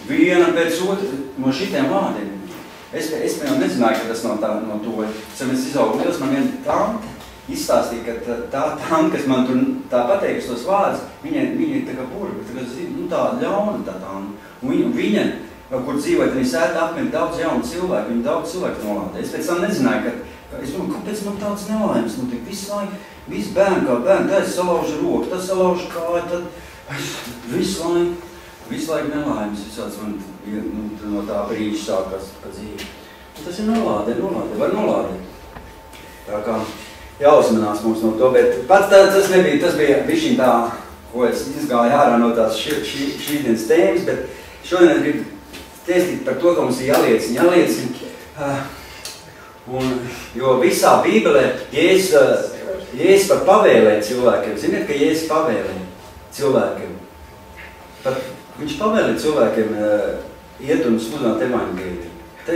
Viena pēc otra no šitiem vārdiem. Es piemēram nezināju, ka tas no to. Es izaugu liels, man viena tante izstāstīja, ka tā tante, kas man tur tā pateikas tos vārdus, viņa ir tā kā burba, tāda ļauna tā tante. Un viņa kur dzīvoja, viņa sēta apmēr daudz jaunu cilvēku, viņa daudz cilvēku nolādē. Es pēc tam nezināju, es domāju, kāpēc man tāds nelaimes notiek? Visu laiku, visi bērni kā bērni, tā es salaužu roku, tas salaužu kāju, tad visu laiku nelaimes, visāds man no tā brīža sākās pa dzīvi. Un tas ir nolādē, var nolādēt. Tā kā jāuzmanās mums no to, bet pats tas bija višķiņ tā, ko es izgāju ārā no tās šīdienas tēmas, bet šodien es gribu tiesīt par to, ka mums ir jāliecina. Jo visā Bībelē Jēzus pat pavēlē cilvēkiem. Ziniet, ka Jēzus pavēlē cilvēkiem. Viņš pavēlē cilvēkiem iet un sludināt evaņģēliju. Tur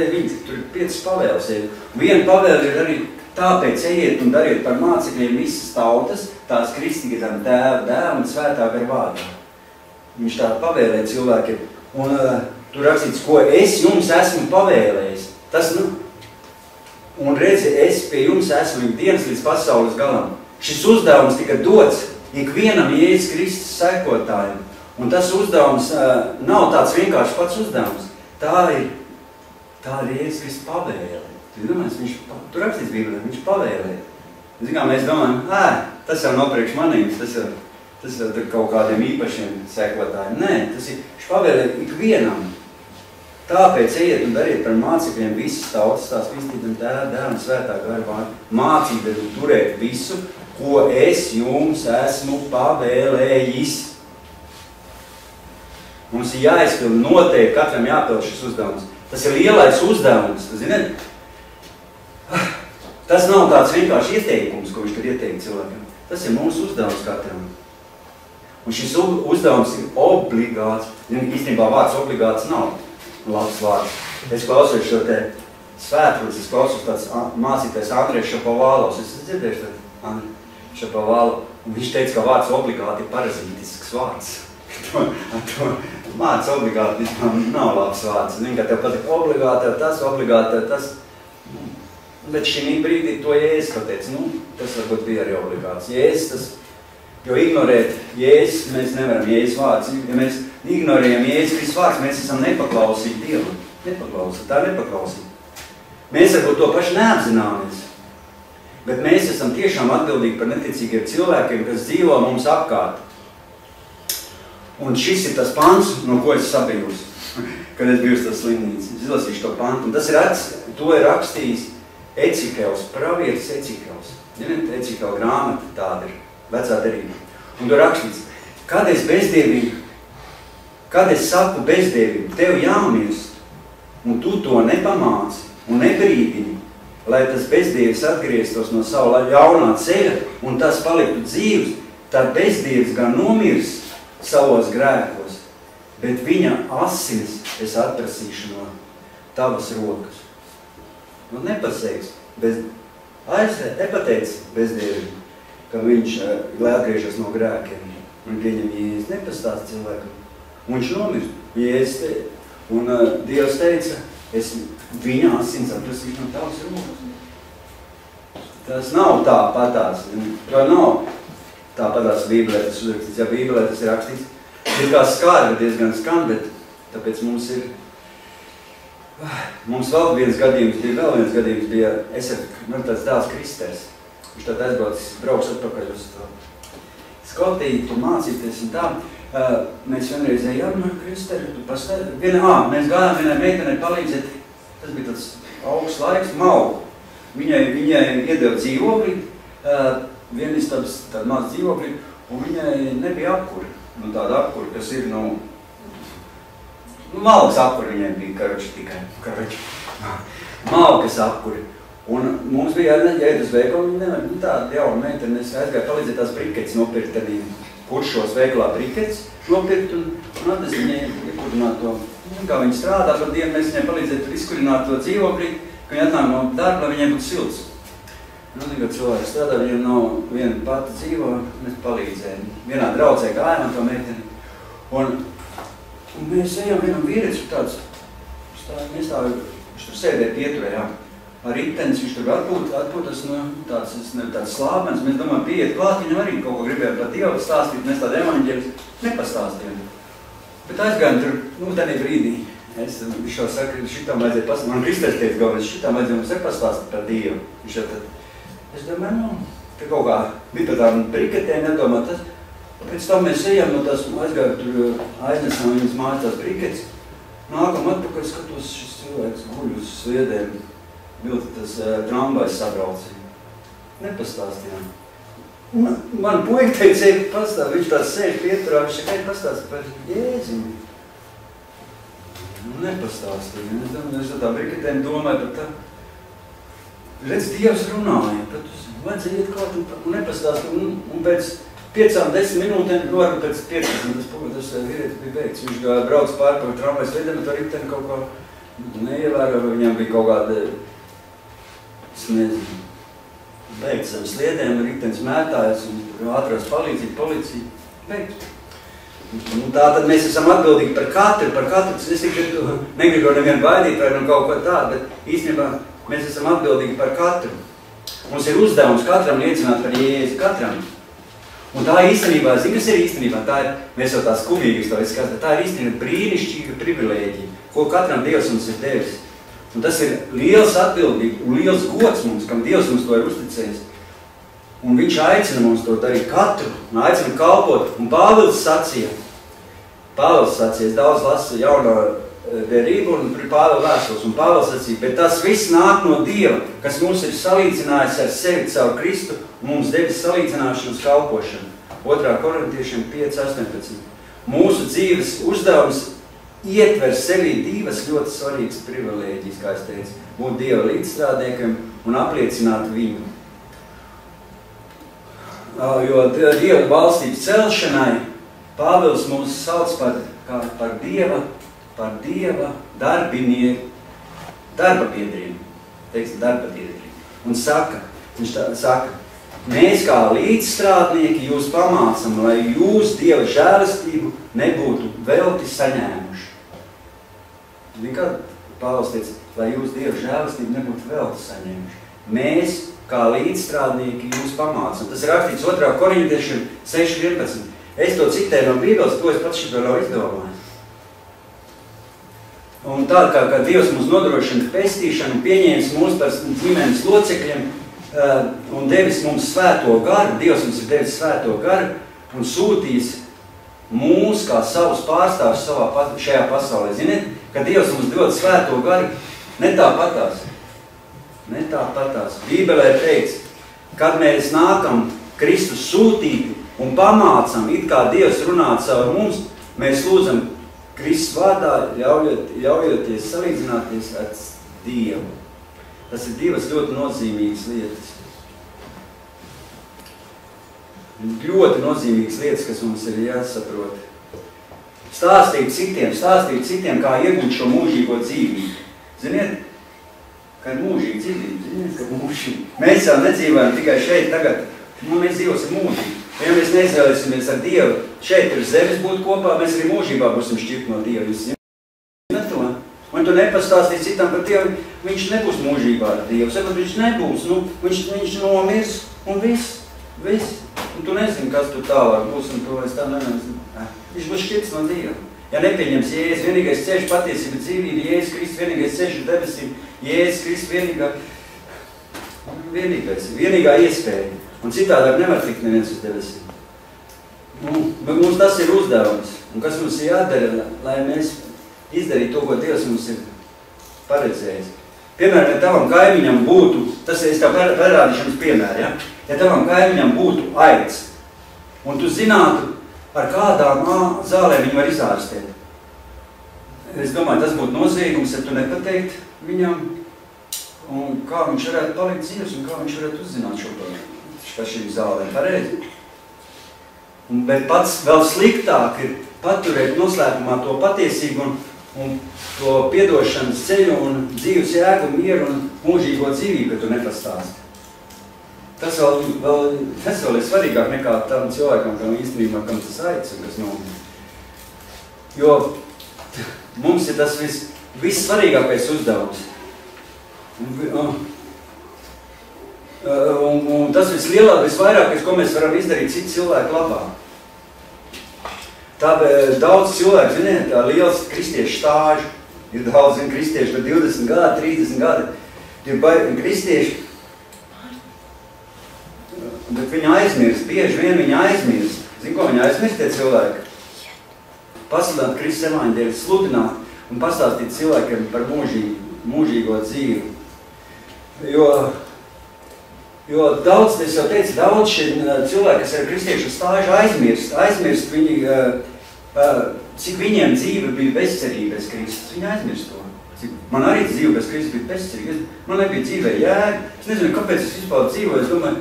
ir 5 pavēles. Viena pavēle ir arī tāpēc ejiet un dariet par mācekļiem visas tautas, tās kristīgām Tēva, Dēla un Svētā gara vārdā. Viņš tā pavēlē cilvēkiem. Un tur rakstīts, ko es jums esmu pavēlējis. Un redzi, es pie jums esmu ikdienas līdz pasaules galam. Šis uzdevums tika dots ikvienam Jēzus Kristus sekotājiem. Un tas uzdevums nav tāds vienkārši pats uzdevums. Tā ir Jēzus Kristus pavēle. Tur rakstīts Bībelē, viņš pavēlē. Mēs domājam, tas jau nav priekš manīgs, tas jau kaut kādiem īpašiem sekotājiem. Nē, tas ir, viņš pavēlē ikvienam. Tāpēc ejiet un dariet par mācekļiem visas tautas, tās kristītiem Tēva, Dēla un Svētā gara vārdā. Mācīt un turēt visu, ko es jums esmu pavēlējis. Mums ir jāizpild noteikti, katram jāpild šis uzdevums. Tas ir lielais uzdevums, ziniet? Tas nav tāds vienkārši ieteikums, ko viņš tur ieteikt cilvēkiem. Tas ir mūsu uzdevums katram. Un šis uzdevums ir obligāts. Īstenībā vārds obligāts nav labs vārds. Es klausos šo te svētrulis, es klausos tāds mācītājs Andrejs Šapovālovs. Es dzirdēšu tad Andrejs Šapovālovs. Un viņš teica, ka vārds obligāti ir parazītisks vārds. Vārds obligāti nav labs vārds. Viņa, ka tev patīk obligāti, tas. Bet šī brīdī to Jēzus pateica. Tas varbūt bija arī obligāts. Jo ignorēt Jēzus, mēs nevaram Jēzus vārds. Ja mēs ignorējam Jēzus visu vārds, mēs esam nepaklausīgi Dievam. Tā ir nepaklausība. Mēs varbūt to paši neapzināmies. Bet mēs esam tiešām atbildīgi par neticīgiem cilvēkiem, kas dzīvo mums apkārt. Un šis ir tas pants, no ko es sabijos, kad es biju uz tas slimnīcas. Es izlasīšu to pantu. Un to ir rakstījis Ecikels, pravietis Ecikels. Zināt, Ecikela grāmata tāda ir, vecā derība. Un tur rakstīts, kad es saku bezdieviņu, tev jāmirst, un tu to nepamāci un nebrīdini, lai tas bezdievis atgrieztos no sava ļaunā ceļa un tas paliktu dzīvs, tad bezdievis gan nomirs savos grēkos, bet viņa asinis es atprasīšu no tavas rokas. Nepaseiks, nepateic bezdieviņu, ka viņš, lai atgriežas no grēkiem, un pieņem Jēzus, nepastāst cilvēkam. Un viņš nomirst. Un Dievs teica, es viņa asins atprasīšu no tavas rokas. Tas nav tā patās. Tā nav tā patās Bībelē, tas uzrakstīts. Ja Bībelē tas ir rakstīts, ir kā skāri, diezgan skan, bet tāpēc mums ir Mums vēl viens gadījums bija, tāds dēls Kristers. Viņš tad brauks atpakaļ uz to Skotiju, tur mācīties un tā. Mēs vienreiz ejam, Kristeri, tu pastāvi. Mēs gājām vienai meitenei palīdzēt, tas bija tāds augsts laiks, Maugu. Viņai iedeva dzīvokli, vienistabas tādu maz dzīvokli, un viņai nebija apkuri. Nu, tāda apkuri, kas ir, malkas apkuri viņai bija, karoči tikai. Malkas apkuri. Un mums bija jāiet uz veikalu, viņa nevar, tāda jauna meitene, es aizgāju palīdzēt tās briketes nopirkt arī, kuršos veikalā briketes nopirkt, un atnes viņai iekurinātu to. Kā viņa strādā par dienu, mēs viņai palīdzētu tur izkurināt to dzīvokli, ka viņa atnāk no darba, lai viņai būtu silts. Kad cilvēki strādā, viņiem nav viena pati dzīvo, mēs palīdzējām. Vienā draudzē gājām to meiteni. Un mēs ejam vienam vīrietis, tāds, mēs viņš tur sēdēja pieturē, jā. Ar ritenis, viņš tur atpūtas, tāds slāpens, mēs domājam, pieiet klāt, viņam arī kaut ko gribējām par Dievu stāstīt, mēs tādu evaņģēļus nepastāstījām. Bet aizgājām tur, tādā brīdī, viņš jau saka, šitām vajadzēja pastāstīt, man Kristēs teica, galvenais, šitām vajadzēja mums nepastāstīt par Dievu. Viņš jau tad, es domāju, te kaut kā bija par tādām briketēm, nedomā tas. Pēc tam mēs ejam no tās, aizgājām tur, aiznesām viņas mājas tās briketes, nākam atpakaļ, skatos, šis cilvēks guļ uz sliedēm. Vilti tas trambais sabraucīja. Nepastāstījām. Man puika teica, pastāst, viņš tāds sēž pieturā, viņš tikai pastāst par Jēziņu. Nepastāstīja. Es domāju, tā briketēm domāju par tā. Redz, Dievs runāja, bet vajadzēja iet klāt un nepastāstīja. Un pēc 5-10 minūtēm, varbūt pēc 15, tas vīrietis bija beigts. Viņš brauc pāri par trambais sliedēm, un to riteni kaut kā neievēro, viņam bija kaut kāda es nezinu, beigts zem sliedēm, ritenis mētājas un ātrās palīdzība, policija, beigts. Tātad mēs esam atbildīgi par katru, es negribu nevienu baidīt vai kaut ko tādu, bet īstenībā mēs esam atbildīgi par katru. Mums ir uzdevums katram liecināt par Jēzu, katram. Un tā īstenībā, zini, kas ir īstenībā, mēs jau tā skumīgi to izskatām, bet tā ir īstenībā brīnišķīga privilēģija, ko katram Dievs mums ir devis. Un tas ir liels atbildīgi un liels gods mums, kam Dievs mums to ir uzticējis. Un viņš aicina mums to darīt katru, un aicina kalpot. Un Pāvils sacīja, es daudz lasu jauno derību un Pāvila vēstules, un Pāvils sacīja, bet tas viss nāk no Dieva, kas mūs ir salīdzinājis ar sevi caur Kristu, un mums devis salīdzināšanas kalpošanu. 2. Korintiešiem 5:18. Mūsu dzīves uzdevums ietver sevī divas ļoti svarīgas privilēģijas, kā es teicu, būt Dieva līdzstrādniekiem un apliecināt viņu. Jo Dieva valstības celšanai Pāvils mūs sauc par Dieva darbinieku, darbabiedriem, un viņš saka, mēs kā līdzstrādnieki jūs pamācam, lai jūs Dieva žēlastību nebūtu velti saņēmuši. Kad Pāvils teica, lai jūs Dieva žēlastību nebūtu velti saņēmuši. Mēs kā līdzstrādnieki jūs pamācam. Tas ir rakstīts 2. Korintiešiem 6:11. Es to citēju no Bībeles, to es pats šito nav izdomājis. Un tā kā Dievs mums nodrošina pestīšanu, pieņēmis mūs par ģimenes locekļiem, un devis mums svēto garu, Dievs mums ir devis svēto garu un sūtījis mūs kā savus pārstāvus šajā pasaulē. Ziniet, ka Dievs mums dod svēto garu, ne tāpatās. Bībelē ir teikts, kad mēs nākam Kristus sūtīti un pamācam, it kā Dievs runāt caur mums, mēs lūdzam Kristus vārdā, ļaujoties salīdzināties ar Dievu. Tas ir divas ļoti nozīmīgas lietas. Ļoti nozīmīgas lietas, kas mums ir jāsaprot. Stāstīt citiem, kā iegūt šo mūžīgo dzīvību. Ziniet, ka ir mūžīga dzīvība, Mēs jau nedzīvojam tikai šeit tagad, mēs dzīvosim mūžīgi. Ja mēs neizvēlēsimies ar Dievu šeit ir zemes būt kopā, mēs arī mūžībā būsim šķirt no Dieva. Un tu nepastāstīji citam par Dievu, viņš nebūs mūžībā ar Dievu. Sakot, viņš nebūs, viņš nomirs un viss. Un tu nezini, kas tu tālāk būs, un tu vairs tā nezini. Viņš būs šķirts no Dieva. Ja nepieņems Jēzus, vienīgais ceļš patiesība dzīvība, Jēzus Kristus, vienīgais ceļš debesīm, Jēzus Kristus, vienīgā iespēja. Un citādāk nevar tikt neviens uz debesīm. Mums tas ir uzdevums. Un kas mums ir jādara, lai mēs izdarītu to, ko Dievs mums ir paredzējis. Piemēram, ja tavam kaimiņam būtu, tas es tev parādīšu jums piemēru, ja? Ja tavam kaimiņam būtu aids, un tu zinātu, ar kādām zālēm viņu var izārstēt. Es domāju, tas būtu noziegums, ja tu nepateikt viņam, un kā viņš varētu palikt dzīves, un kā viņš varētu uzzināt šo par šīm zālēm. Pareizi. Bet pats vēl sliktāk ir paturēt noslēpumā to patiesību un to piedošanas ceļu un dzīves jēgu, mieru un mūžīgo dzīvību, ka tu nepastāsti. Tas vēl ir svarīgāk nekā tam cilvēkam, kam īstenībā, kam tas aids un kas nomira. Jo mums ir tas vissvarīgākais uzdevums. Un tas visvairākais, ko mēs varam izdarīt citu cilvēku labā. Tāpēc daudz cilvēku, ziniet, tā liels kristiešu stāžu, ir daudz kristieši, par 20 gadi, 30 gadi, ir kristieši, bet viņi aizmirst, bieži vien viņi aizmirst. Zini, ko viņi aizmirst tie cilvēki? Pasludināt Kristus evaņģēli, sludināt un pastāstīt cilvēkiem par mūžīgo dzīvi. Jo daudz, es jau teicu, daudz šie cilvēki, kas ir kristiešu stāžu, aizmirst viņi, cik viņiem dzīve bija bezcerība bez Kristus. Viņi aizmirst to. Man arī dzīve bez Kristus bija bezcerība. Man nebija dzīvē jēga. Es nezinu, kāpēc es vispār dzīvoju. Es domāju,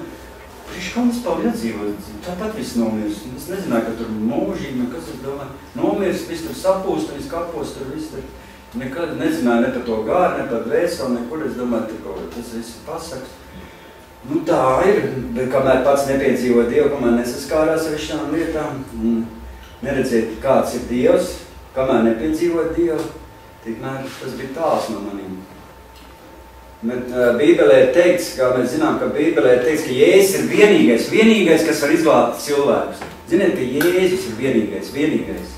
kā vispār jādzīvot? Tāpat viss nomirst. Es nezināju, ka tur mūžīgi, kas es domāju. Nomirst, viss tur sapūst, viss kapos, tur viss tur. Nekad nezināju ne par to gāru, ne par dvēseli, nekur. Es domāju, tas viss ir pasaks. Nu tā ir, bet kamēr pats nepiedzīvoja Dievu, kamēr nesaskārās ar šām lietām, neredzēt, kāds ir Dievs, kamēr nepiedzīvoja Dievu, tikmēr tas bija tāls no maniem. Bet Bībelē ir teikts, kā mēs zinām, ka Bībelē ir teikts, ka Jēzus ir vienīgais, kas var izglābt cilvēkus. Ziniet, ka Jēzus ir vienīgais.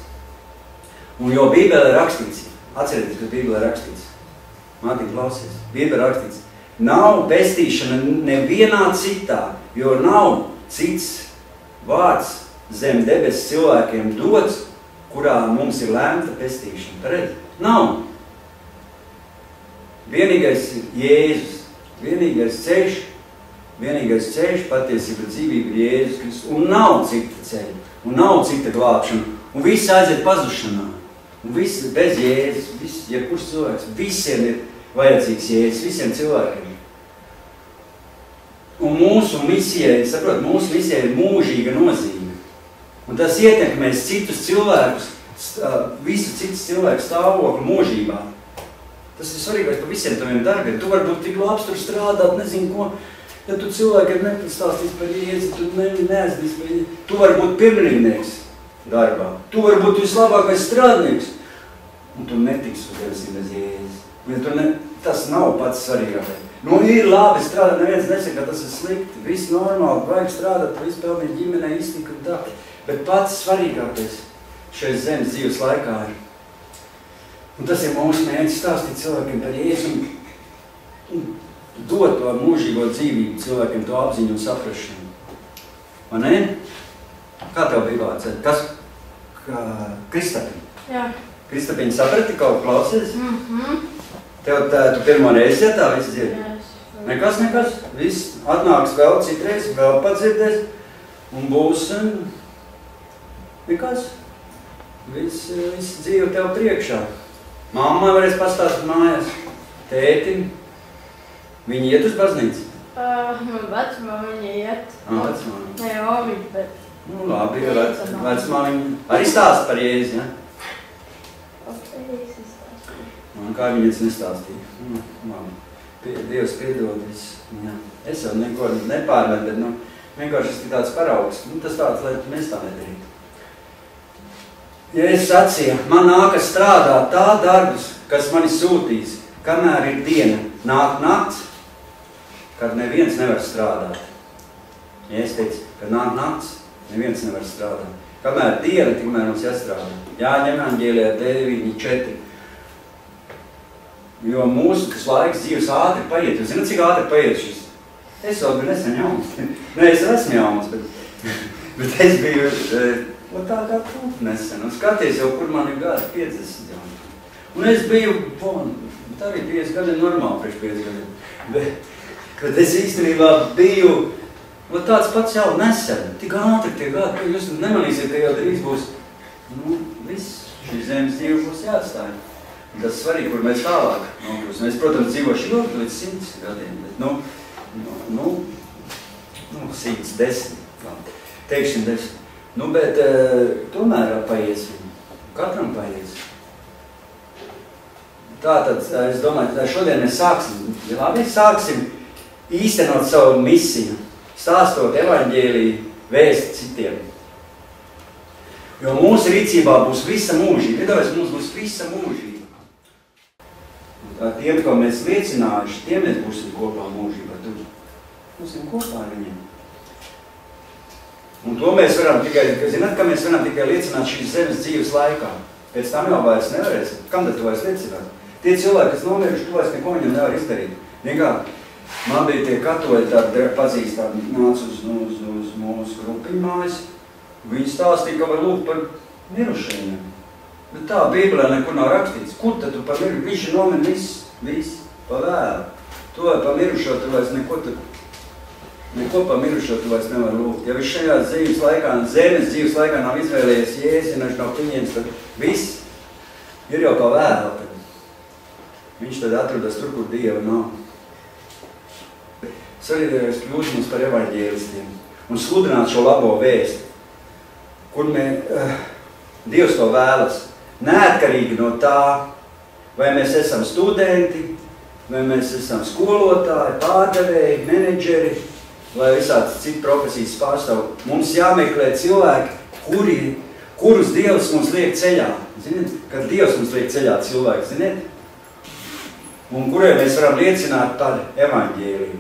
Un jo Bībelē ir rakstīts, atcerieties, ka Bībelē ir rakstīts, mātīgi klausies, Bībelē ir rakstīts, nav pestīšana nevienā citā, jo nav cits vārds zem debesu cilvēkiem dots, kurā mums ir lēmta pestīšana. Pareizi? Nav. Vienīgais ir Jēzus. Vienīgais ceļš, patiesība dzīvība ir Jēzus Kristus. Un nav cita ceļa. Un nav cita glābšana. Un viss aiziet pazušanā. Un viss bez Jēzus. Jebkurš cilvēks. Visiem ir vajadzīgs Jēzus. Visiem cilvēkiem. Un mūsu misijai, mūsu misijai ir mūžīga nozīme. Un tas ietekmēs citus cilvēkus, visu citus cilvēku stāvokli mūžībā. Tas ir svarīgais par visiem taviem darbiem. Tu varbūt tik labs tur strādāt, nezinu ko. Ja tu cilvēkiem nepastāstīs par Jēzu, tu neaizdīs par Jēzu. Tu vari būt pirmrindnieks darbā. Tu vari būt vislabākais strādnieks. Un tu netiksi uz debesīm bez Jēzus. Tas nav pats svarīgākais. Nu, ir labi strādāt, neviens nesaka, ka tas ir slikti. Viss normāli, vajag strādāt, viss pelnīt ģimenē, iztika un tā. Bet pats svarīgākais šeit zemes dzīves laikā ir. Un tas ir mūsu mērķis stāstīt cilvēkiem par Jēzu un dot to mūžīgo dzīvību cilvēkiem, to apziņu un saprašanu. Vai ne? Kā tev bija vārds? Kas? Kristapiņa? Jā. Kristapiņa saprati, kaut klausies? Tev tu pirmo reizi tā viss dzirdi? Nekas. Viss atnāks vēl citreiz, vēl padzirdēs un būs nekas. Viss dzīve tev priekšā. Mammai varēs pastāstīt mājās. Tētim. Viņi iet uz baznīcu? Vecmāmiņa iet. Vecmāmiņa. Ne, omiņa, bet... Nu, labi, vecmāmiņa. Arī stāst par Jēzu, ja? Un kā viņas nestāstīja. Dievs piedod visu. Es jau neko nepārmet, bet vienkārši tas ir tāds paraugs. Tas tāds, lai mēs tā nedarītu. Ja es sacīju, man nākas strādāt tā darbus, kas mani sūtīs, kamēr ir diena, nāk nakts, kad neviens nevar strādāt. Ja es teicu, ka nāk nakts, neviens nevar strādāt. Kamēr diena, tikmēr mums jāstrādā. Jāņem evaņģēlijā 9:4. Jo mūsu tas laiks dzīves ātri paiet. Jūs zināt, cik ātri paiet šis? Es vēl biju nesen jauns. Nē, es esmu jauns, bet es biju tā kā tu nesen. Un skaties jau, kur man ir gadi 50 jauns. Un es biju, tā arī 50 gadi ir normāli priekš 50 gadiem. Bet es īstenībā biju tāds pats jau nesen, tik ātri tie gadi, jūs nemanīsiet, ka jau drīz būs, viss šī zemes dzīve būs jāatstāja. Tas svarīgi, kur mēs tālāk nokļūsim. Es, protams, dzīvošu ilgi līdz 100 gadiem, bet 110, teiksim 10. Bet tomēr paies viņu, katram paies. Tātad, es domāju, šodien mēs sāksim īstenot savu misiju, stāstot evaņģēliju vēsti citiem. Jo mūsu rīcībā būs visa mūžība. Iedomājies, mums būs visa mūžība. Tiem, ko mēs liecinājuši, tiem mēs būsim kopā mūžībā. Tur būsim kopā ar viņiem. Un to mēs varam tikai, zināt, ka mēs varam tikai liecināt šīs zemes dzīves laikā. Pēc tam jau vairs nevarēsim. Kam tad tu vairs liecināt? Tie cilvēki, kas nomiruši, tu vairs neko viņam nevar izdarīt. Nekā, man bija tie katoļi tādi pazīstami, nāca uz mūsu grupiņu mājas. Viņi stāstīja, ka var lūgt par mirušajiem. Bet tā Bībelē nekur nav rakstīts. Kur tad tu par mirušo? Viņš ir nomin viss, pa vēlu. To par mirušo tu vairs neko par mirušo tu vairs nevar lūgt. Ja viņš šajā dzīves laikā, zemes dzīves laikā nav izvēlējies Jēzus, ja viņš nav pieņēmis, tad viss ir jau pa vēlu. Viņš tad atrodas tur, kur Dieva nav. Svarīgais kļūt mums par evaņģēlistiem un sludināt šo labo vēsti, kur Dievs to vēlas. Neatkarīgi no tā, vai mēs esam studenti, vai mēs esam skolotāji, pārdevēji, menedžeri, vai visāds citu profesijas pārstāv. Mums jāmeklē cilvēki, kurus Dievs mums liek ceļā. Ziniet, kad Dievs mums liek ceļā cilvēki, ziniet? Un kuriem mēs varam liecināt par evaņģēliju.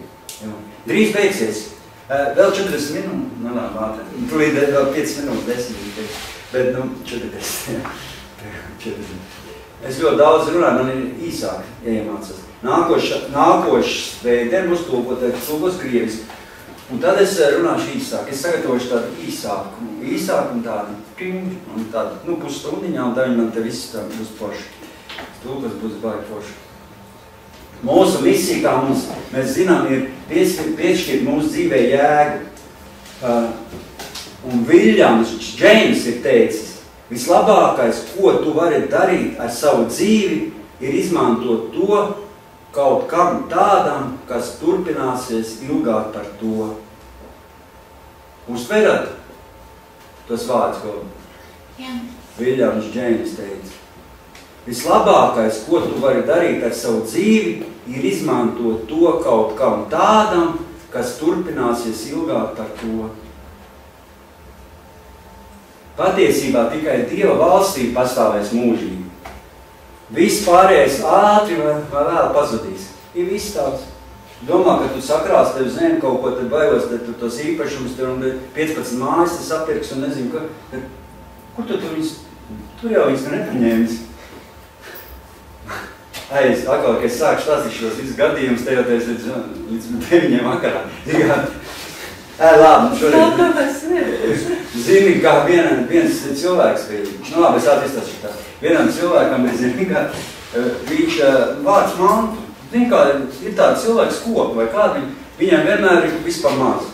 Drīz beigsies. Vēl 40 minūtes, labi, ātri. Tūlīt vēl 5 minūtes, 10, bet 40. Es ļoti daudz runāju, man ir īsāk jāiemācās. Nākošs svētdien būs tulkos krievis. Un tad es runāšu īsāk. Es sagatavošu tādu īsāku un tādu, pusstundiņā, un tad man te viss tā būs forši. Tulkos būs baigi forši. Mūsu misija, kā mēs zinām, ir piešķirt mūsu dzīvē jēgu. Un Viljams Džeims ir teicis, vislabākais, ko tu vari darīt ar savu dzīvi, ir izmantot to kaut kam tādam, kas turpināsies ilgāk par to. Uztverat tos vārdus, ko Viljams Džeims teica. Vislabākais, ko tu vari darīt ar savu dzīvi, ir izmantot to kaut kam tādam, kas turpināsies ilgāk par to. Patiesībā tikai Dieva valstī pastāvēs mūžīgi. Viss pārējais ātri vai vēl pazudīs. Ir viss tāds. Domā, ka tu sakrās tev zem kaut ko, tad bailos, tad tu tos īpašumus, un 15 mājas tas apirks un nezinu, ka... Kur tu viņus? Tur jau viņus nepaņēmis. Atkal, ka es sāku stāstīt šos visus gadījumus, te jau līdz 9 vakarā. Labi, šodien. Zini, kā viens cilvēks bija. Labi, es atvistāšu tā. Vienam cilvēkam ir, zini, kā viņš vārds mantu. Zini, kā ir tāda cilvēks kopa vai kāda, viņam vienmēr ir vispār maz.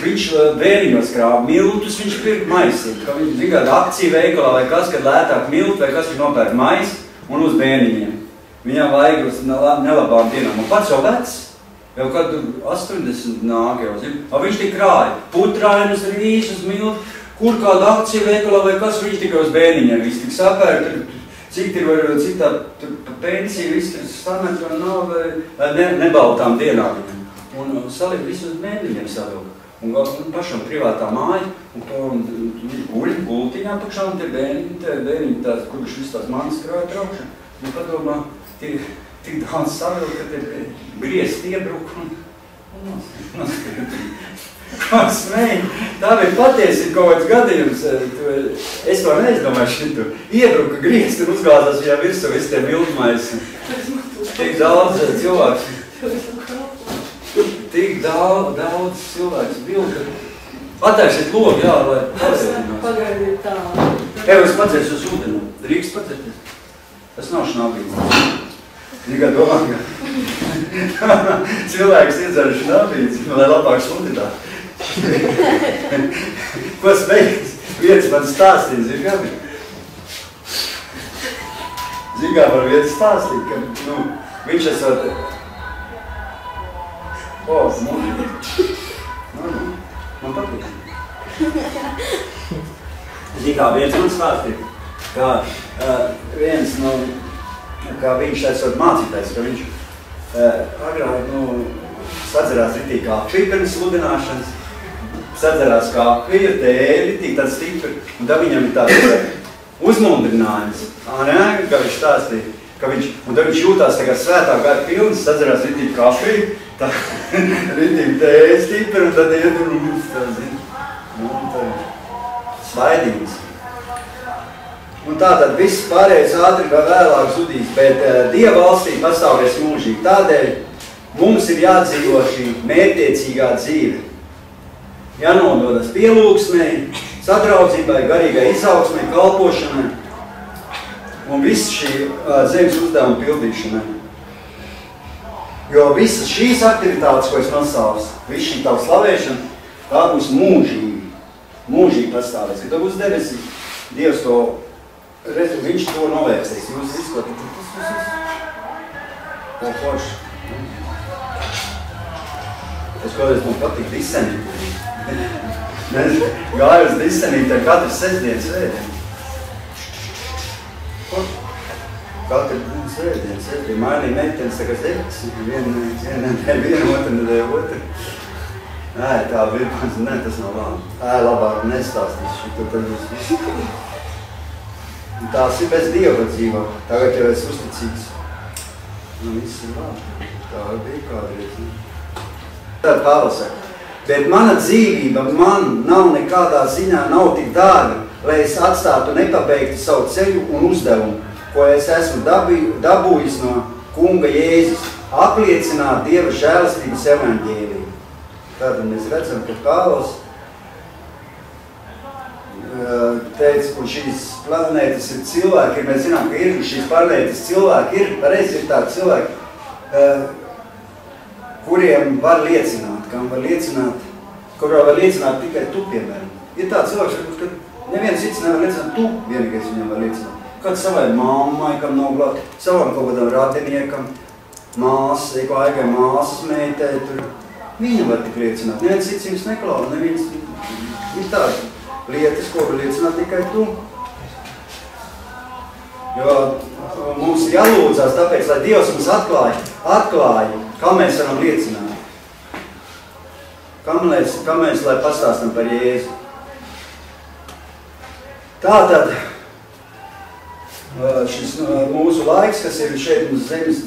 Viņš bērniņos krāva miltus, viņš pirka maisi. Ka viņš, zini, kāda akcija veikalā vai kas, kad lētāk miltu vai kas, viņš nopērk maisi. Un uz bērniņiem. Viņam vajag uz nelabām dienām. Un pats jau vecs, jau kad 80 nāk jau, zin. Viņš tik krāja. Putrainus, rīsus, miltu, kur kāda akcija veikalā vai kas, viņš tikai uz bērniņiem. Viss tik sapēr, cik tā pensija, viss tur stamet vai nav, vai nebaltām dienām viņam. Un salika visu uz bērniņiem savilka. Un pašam privātā māja, un guļ gultiņā tukšā, un te bērniņi tās, kurš viss tās manas krāja traukšana. Un padomā, tik daudz savilka, ka te griezti iebruk un kā smēji. Tā bija patiesi kaut kāds gadījums. Es to neizdomāju šitu. Iebruka griezti un uzgāzās viņā virsū visu tie mildmais. Tik daudz cilvēks. Tik daudz cilvēks bilda. Atērsiet logu, jā, lai pasēdinās. Pagaidiet tā. Tev es padzēšu uz ūdeni. Drīkst padzēties? Tas nav šnabīts. Tikai domā, ka cilvēks iedzer šnabīts, lai labāk sludinātu. Ko spējas? Viens man stāstīja, zin kādi? Zin kā par viens stāstīt, ka viņš esot... Man patīk. Zin kā viens man stāstīja, kā viens, kā viņš esot mācītājs, ka viņš agrāk, sadzerās ritīgi kāpī pirms sludināšanas, sadzerās kāpī, ir tēļi, ritīgi tāds stipri, un tad viņam ir tāds uzmundrinājums, kā viņš stāstīja, ka viņš, un tad viņš jūtās tā kā svētā gara pilns, sadzerās ritīgi kāpī, tā ritīgi tēļi stipri, un tad iet un tā, zin, tā svaidījums. Un tātad viss pārējais ātri vai vēlāk zudīs, bet Dieva valstī pastāvēs mūžīgi. Tādēļ mums ir jādzīvo šī mērķtiecīgā dzīve. Jānododas pielūgsmei, sadraudzībai, garīgai izaugsmei, kalpošanai un viss šī zemes uzdevuma pildīšanai. Jo visas šīs aktivitātes, ko es nosaucu, viss šī tavu slavēšana, tā būs mūžīgi pastāvēs. Kad tu būs debesī, Dievs to viņš to novērstīs. Jūs visu, ko tas forši. Es kādreiz man patīk disenīt. Mēs gāju uz disenīt ar katru sestdienas svētdienu. Katru svētdienu. Mainīja meitenes, tā kā sekts. Viena otru. Nē, tā bija, nē, tas nav labi. Labāk nestāstīs šito, tad jūs visu. Tās ir bez Dieva dzīvo. Tagad jau es uzticīgs. Viss ir labi. Tā bija kādreiz. Tad Pāvils saka, bet mana dzīvība man nav nekādā ziņā nav tik dārga, lai es atstātu nepabeigtu savu ceļu un uzdevumu, ko es esmu dabūjis no kunga Jēzus, apliecināt Dieva žēlastības evaņģēliju. Tātad mēs redzam, ka Pāvils teica, un šīs planētas ir cilvēki, mēs zinām, ka ir šīs planētas cilvēki, pareizi ir tādi cilvēki, kuriem var liecināt, kurā var liecināt tikai tu, piemēram. Ir tāds cilvēks, ka neviens cits nevar liecināt, tu vienīgais viņam var liecināt. Kāds savai mammai, kam nav glāt, savam kaut kādam radiniekam, māsai, aigai māsas meitei, tur viņa var tik liecināt. Neviens cits jums neklāva, neviens ir tādi lietas, ko var liecināt tikai tu. Jo mums jālūdzās tāpēc, lai Dievs mums atklāja, kā mēs varam liecināt. Kā mēs lai pastāstam par Jēzu. Tātad šis mūsu laiks, kas ir šeit uz zemes,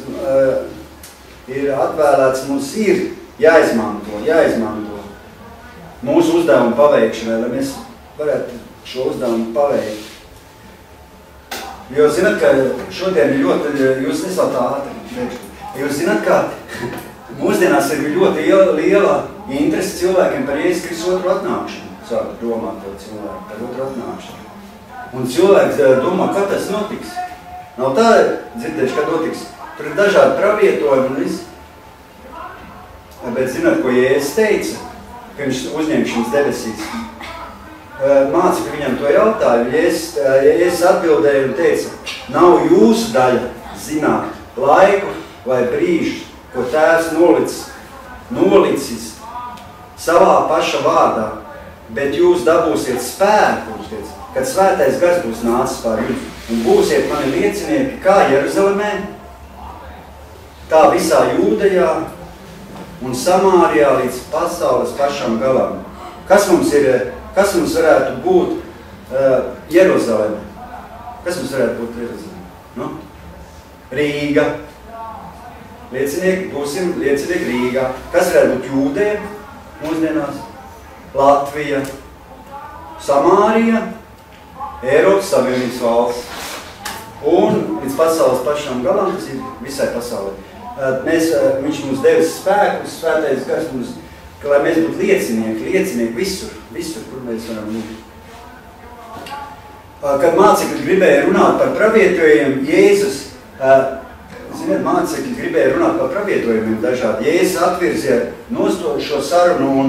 ir atvēlēts, mums ir jāizmanto mūsu uzdevumu paveikšanai, lai mēs varētu šo uzdevumu paveikt. Jo zināt, ka šodien ir ļoti, jūs nesāt ātri, jūs zināt, ka mūsdienās ir ļoti liela interese cilvēkiem par Jēzus Kristus otru atnākšanu. Sāku domāt to cilvēku par otru atnākšanu. Un cilvēks domā, kā tas notiks. Nav tā dzirdējuši, kā notiks. Tur ir dažādi pravietojumi un viss. Bet zināt, ko Jēzus teica, ka viņš uzņemš viņas debesīs. Mācekļi viņam to jautāja, Jēzus atbildēja un teica, nav jūsu daļa zināt laiku vai brīžu, ko Tēvs nolicis savā paša vārdā, bet jūs dabūsiet spēku, kad svētais gars būs nācis pār jums, un būsiet mani liecinieki kā Jeruzalemē, tā visā Jūdejā un Samārijā līdz pasaules pašam galam. Kas mums varētu būt Jeruzaleme? Kas mums varētu būt Jeruzaleme? Rīga. Liecinieki, būsim liecinieki Rīgā. Kas varētu būt Jūdeja mūsdienās? Latvija. Samārija. Eiropas Savienības valsts. Un līdz pasaules pašam galam, tas ir visai pasaulē. Viņš mums devis spēkus, svētais gars mums, lai mēs būtu liecinieki visur, kur mēs varam būt. kad mācekļi gribēja runāt par pravietojumiem, Jēzus, ziniet, mācekļi gribēja runāt par pravietojumiem dažādi. Jēzus atvirzīja šo sarunu un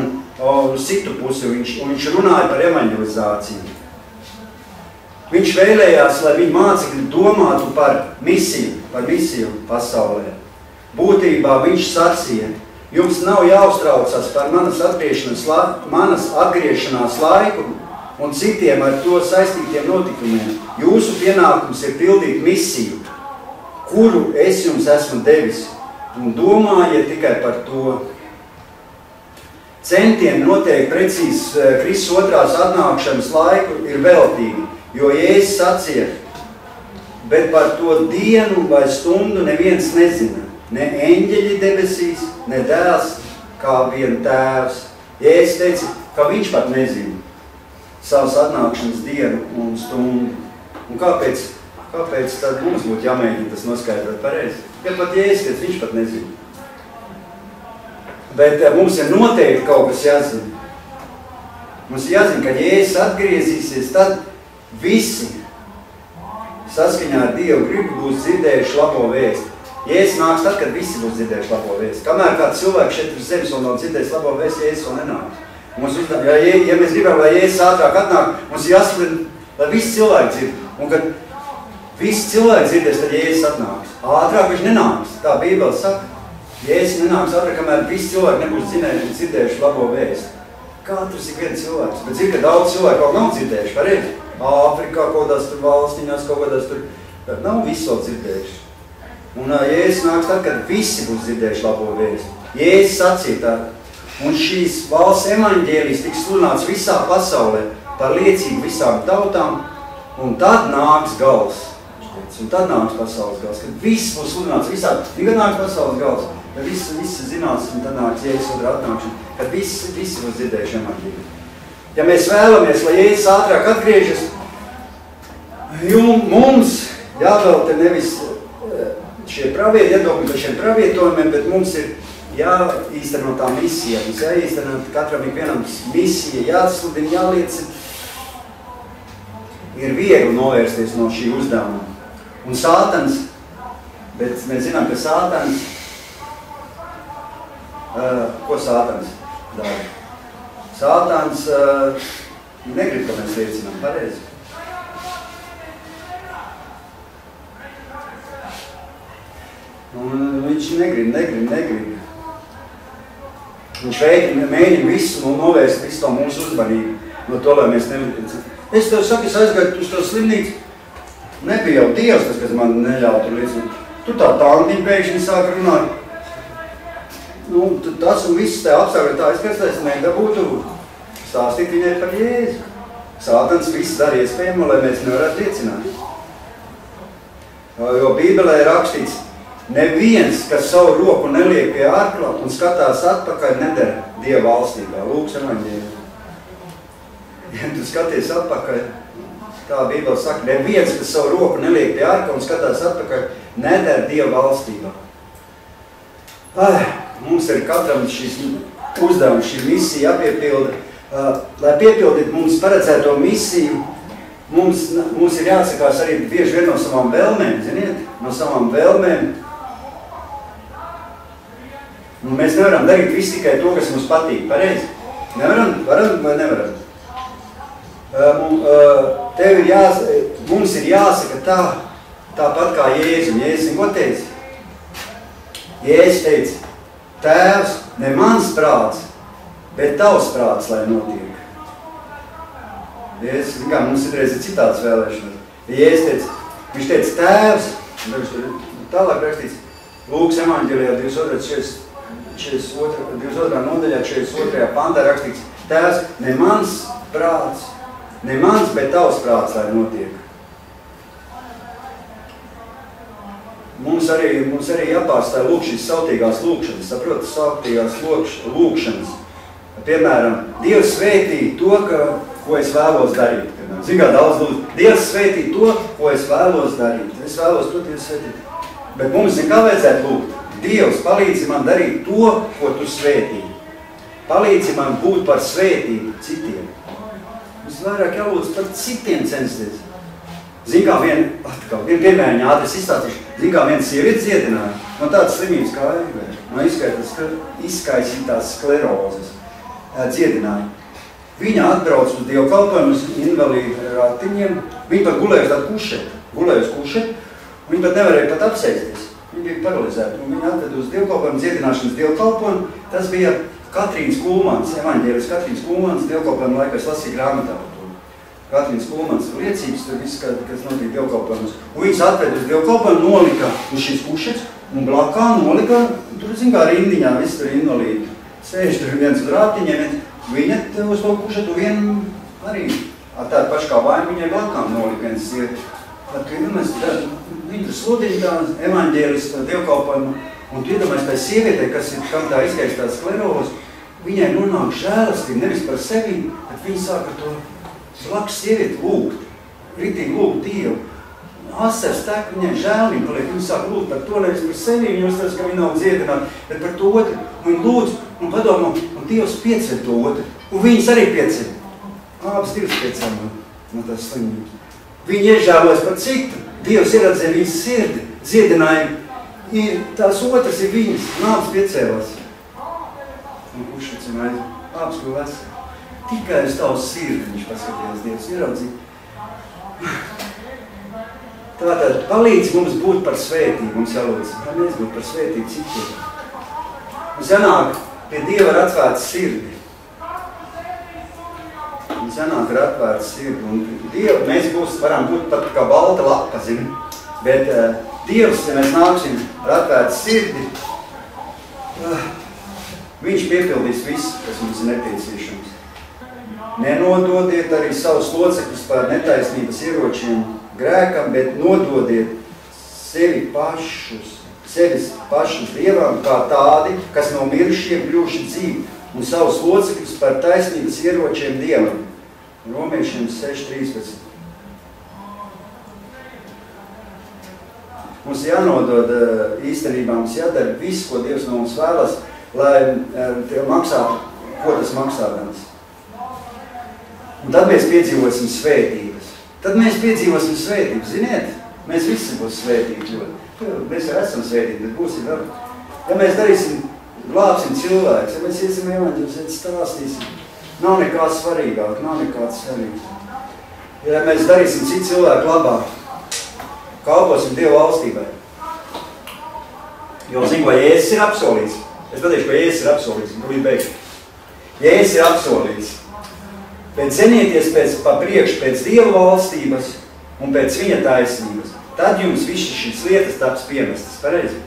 uz citu pusi, un viņš runāja par evaņģelizāciju. Viņš vēlējās, lai viņa mācekļi domātu par misiju pasaulē. Būtībā viņš sacīja, jums nav jāuztraucas par manas atgriešanās laiku un citiem ar to saistītiem notikumiem. Jūsu pienākums ir pildīt misiju, kuru es jums esmu devis, un domājiet tikai par to. Centieni noteikt precīzi Kristus otrās atnākšanas laiku ir veltīgi, jo Jēzus sacīja, bet par to dienu vai stundu neviens nezina, ne eņģeļi debesīs, ne dēls, kā vien tēvs. Jēzus teica, ka viņš pat nezina savas atnākšanas dienu un stundu. Un kāpēc tad mums būtu jāmēģina tas noskaidrot pareizi? Ja pat Jēzus teica, viņš pat nezina. Bet mums ir noteikti kaut kas jāzina. Mums ir jāzina, ka Jēzus atgriezīsies, tad visi saskaņā ar Dievu gribu būs dzirdējuši labo vēsti. Jēzus nāks tad, kad visi būs dzirdējuši labo vēsti. Kamēr kāds cilvēks šeit uz zemes un nav dzirdējis labo vēsti, Jēzus vēl nenāks. Ja mēs gribam, lai Jēzus ātrāk atnāk, mums ir jāsludina, lai visi cilvēki dzird. Un kad visi cilvēki dzirdēs, tad Jēzus atnāks. Ātrāk viņš nenāks. Tā Bībele saka. Jēzus nenāks ātrāk, kamēr visi cilvēki nebūs dzirdējuši labo vēsti. Katrs ir viens cilvēks. Bet zina, ka daudz cilvēku vēl nav dzirdējuši, pareizi? Āfrikā, kaut kādās tur valstiņās, kaut kādās tur, bet nav visi vēl dzirdējuši. Un Jēzus nāks tad, kad visi būs dzirdējuši labo vēsti. Jēzus sacīja tā, un šīs valsts evaņģēlijs tiks sludināts visā pasaulē par liecību visām tautām, un tad nāks gals. Un tad nāks pasaules gals, kad viss būs sludināts visā, tikai nāks pasaules gals, kad visi zinās, un tad nāks Jēzus otrā atnākšana, kad visi būs dzirdējuši evaņģēliju. Ja mēs vēlamies, lai Jēzus ātrāk atgriežas, mums jāvelta nevis šie iedokļi par šiem pravietojumiem, bet mums ir jāīsteno tā misija. Mums jāīsteno katram ikvienam misija, jāsludina, jāliecina. Ir viegli novērsties no šī uzdevuma. Un Sātans, bet mēs zinām, ka Sātans, ko Sātans dara? Sātans negrib, ka mēs liecinām pareizi. Un viņš negrib. Viņš mēģina visu novērst, visu to mūsu uzmanību no to, lai mēs nelicam. Es tev saku, es aizgāju uz to slimnīcu. Nebija jau Dievs, tas, kas man neļauj tur liecināt. Tu tā tantiņa pēkšņi sāk runāt. Nu, tas un viss te apstākļi tā izskatās, nebūtu stāstīt viņai par Jēzu. Sātans viss dara iespējamo, lai mēs nevarētu liecināt. Jo Bībelē ir rakstīts, neviens, kas savu roku neliek pie ārkla un skatās atpakaļ, nedara Dieva valstībā. Lūks evaņģēlijā. Ja tu skaties atpakaļ, tā Bībele saka, neviens, kas savu roku neliek pie ārkla un skatās atpakaļ, nedara Dieva valstībā. Mums ir katram šis uzdevums, šī misija jāpiepilda. Lai piepildītu mums paredzēto misiju, mums ir jāatsakās arī bieži vien no savām vēlmēm, ziniet? No savām vēlmēm. Un mēs nevaram darīt visu tikai to, kas mums patīk, pareizi? Nevaram? Varam vai nevaram? Mums ir jāsaka tāpat kā Jēzus. Jēzus ko teica? Jēzus teica, Tēvs, ne mans prāts, bet tavs prāts, lai notiek. Jēzus, kā mums ir citāds vēlēšanas. Jēzus teica, viņš teica, Tēvs, tālāk rakstīts, Lūkas evaņģēlijā 22. nodaļā, 42. pantā rakstīts, Tēvs, ne mans prāts, ne mans, bet tavs prāts, lai notiek. Mums arī jāpārstāj lūk šīs sautīgās lūkšanas, saprotat, sautīgās lūkšanas. Piemēram, Dievs svētī to, ko es vēlos darīt. Zin kā daudz lūdzu, Dievs svētī to, ko es vēlos darīt. Es vēlos to Dievs svētīt. Bet mums kā vajadzētu lūgt. Dievs, palīdzi man darīt to, ko tu svētī. Palīdzi man būt par svētību citiem. Mums vairāk jālūdz par citiem censties. Zin kā viena piemēriņa ātris izstāstīšu, zin kā viena sieviete dziedināja no tādas slimības kā AIV, no izskaisītās sklerozes dziedināja. Viņa atbrauc uz dievkalpojumu uz invalīdu ratiņiem, viņa pat gulēja uz tādu kušetu, un viņa pat nevarēja pat apsēsties. Viņa bija paralizēta, un viņa atveda uz dievkalpojumu, dziedināšanas dievkalpojumu. Tas bija Katrīnas Kulmanas, evaņģēlis Katrīnas Kulmanas dievkalpojumu laikā, es lasīju grāmatā par to. Katrīnas Kulmanas liecības, tur viss, kas notiek dievkalpojumus. Un viņas atveda uz dievkalpojumu, nolika uz šīs kušetes, un blakā nolika, tur, zin kā, rindiņā, viss tur invalīdi. Sēž tur viens uz rātiņiem, viņa uz to kušetu vienu arī ar tādu pašu kā vainu viņai blakām nolika viens sievieti. Viņa tur sludina tā evaņģēlistu dievkalpojumu, un tu iedomājies tā sievietei, kam tā izskaistā skleroze, viņai nonāk žēlastība, nevis par sevi, bet viņa sāk ar to blakus sievieti lūgt, ritīgi lūgt Dievu. Asars tek, viņai žēlība paliek, viņa sāk lūgt par to, nevis par sevi, viņa uzstāsta, ka viņa nav dziedināta, bet par to otru. Un viņa lūdz un padomā, un Dievs pieceļ to otru, un viņas arī pieceļ. Abas divas pieceļ no tās slimības. Viņa iežēlojas par citu, Dievs ieradzēja viņas sirdi, dziedināja, tās otras ir viņas, un abas piecēlās. Un kurš vicināja, abas kļuva veseli. Tikai uz tavu sirdi viņš paskatījās, Dievs ieraudzīja. Tātad palīdz mums būt par svētību, mums jālūdz, lai mēs būt par svētību citiem. Mums jānāk pie Dieva ar atvērtu sirdi. Mums jānāk ar atvērtu sirdi. Un Dievu mēs varam būt pat kā balta lapa, zini. Bet Dievs, ja mēs nāksim ar atvērtu sirdi, viņš piepildīs visu, kas mums ir nepieciešams. Nenododiet arī savus locekļus par netaisnības ieročiem grēkam, bet nododiet sevis pašus Dievam kā tādi, kas no mirušiem kļuvuši dzīvi, un savus locekļus par taisnības ieročiem Dievam. Romiešiem 6.13. Mums jānodod īstenībā, mums jādara viss, ko Dievs no mums vēlas, lai tev maksātu, ko tas maksādams. Un tad mēs piedzīvosim svētības. Ziniet, mēs visi būs svētīgi. Mēs arī esam svētīgi, bet būsim vēl. Ja mēs darīsim, glābsim cilvēks, ja mēs iesim evaņģeļus, stāstīsim, nav nekāds svarīgāk, Ja mēs darīsim citu cilvēku labāk, kalposim Dievu valstībai. Jo, zinu, ko Jēzus ir apsolījis. Es pateikšu, ko Jēzus ir apsolījis. Jēzus ir apsolījis. Bet zenieties pa priekšu pēc Dieva valstības un pēc viņa taisnības. Tad jums visas šīs lietas taps piemestas. Pareizi?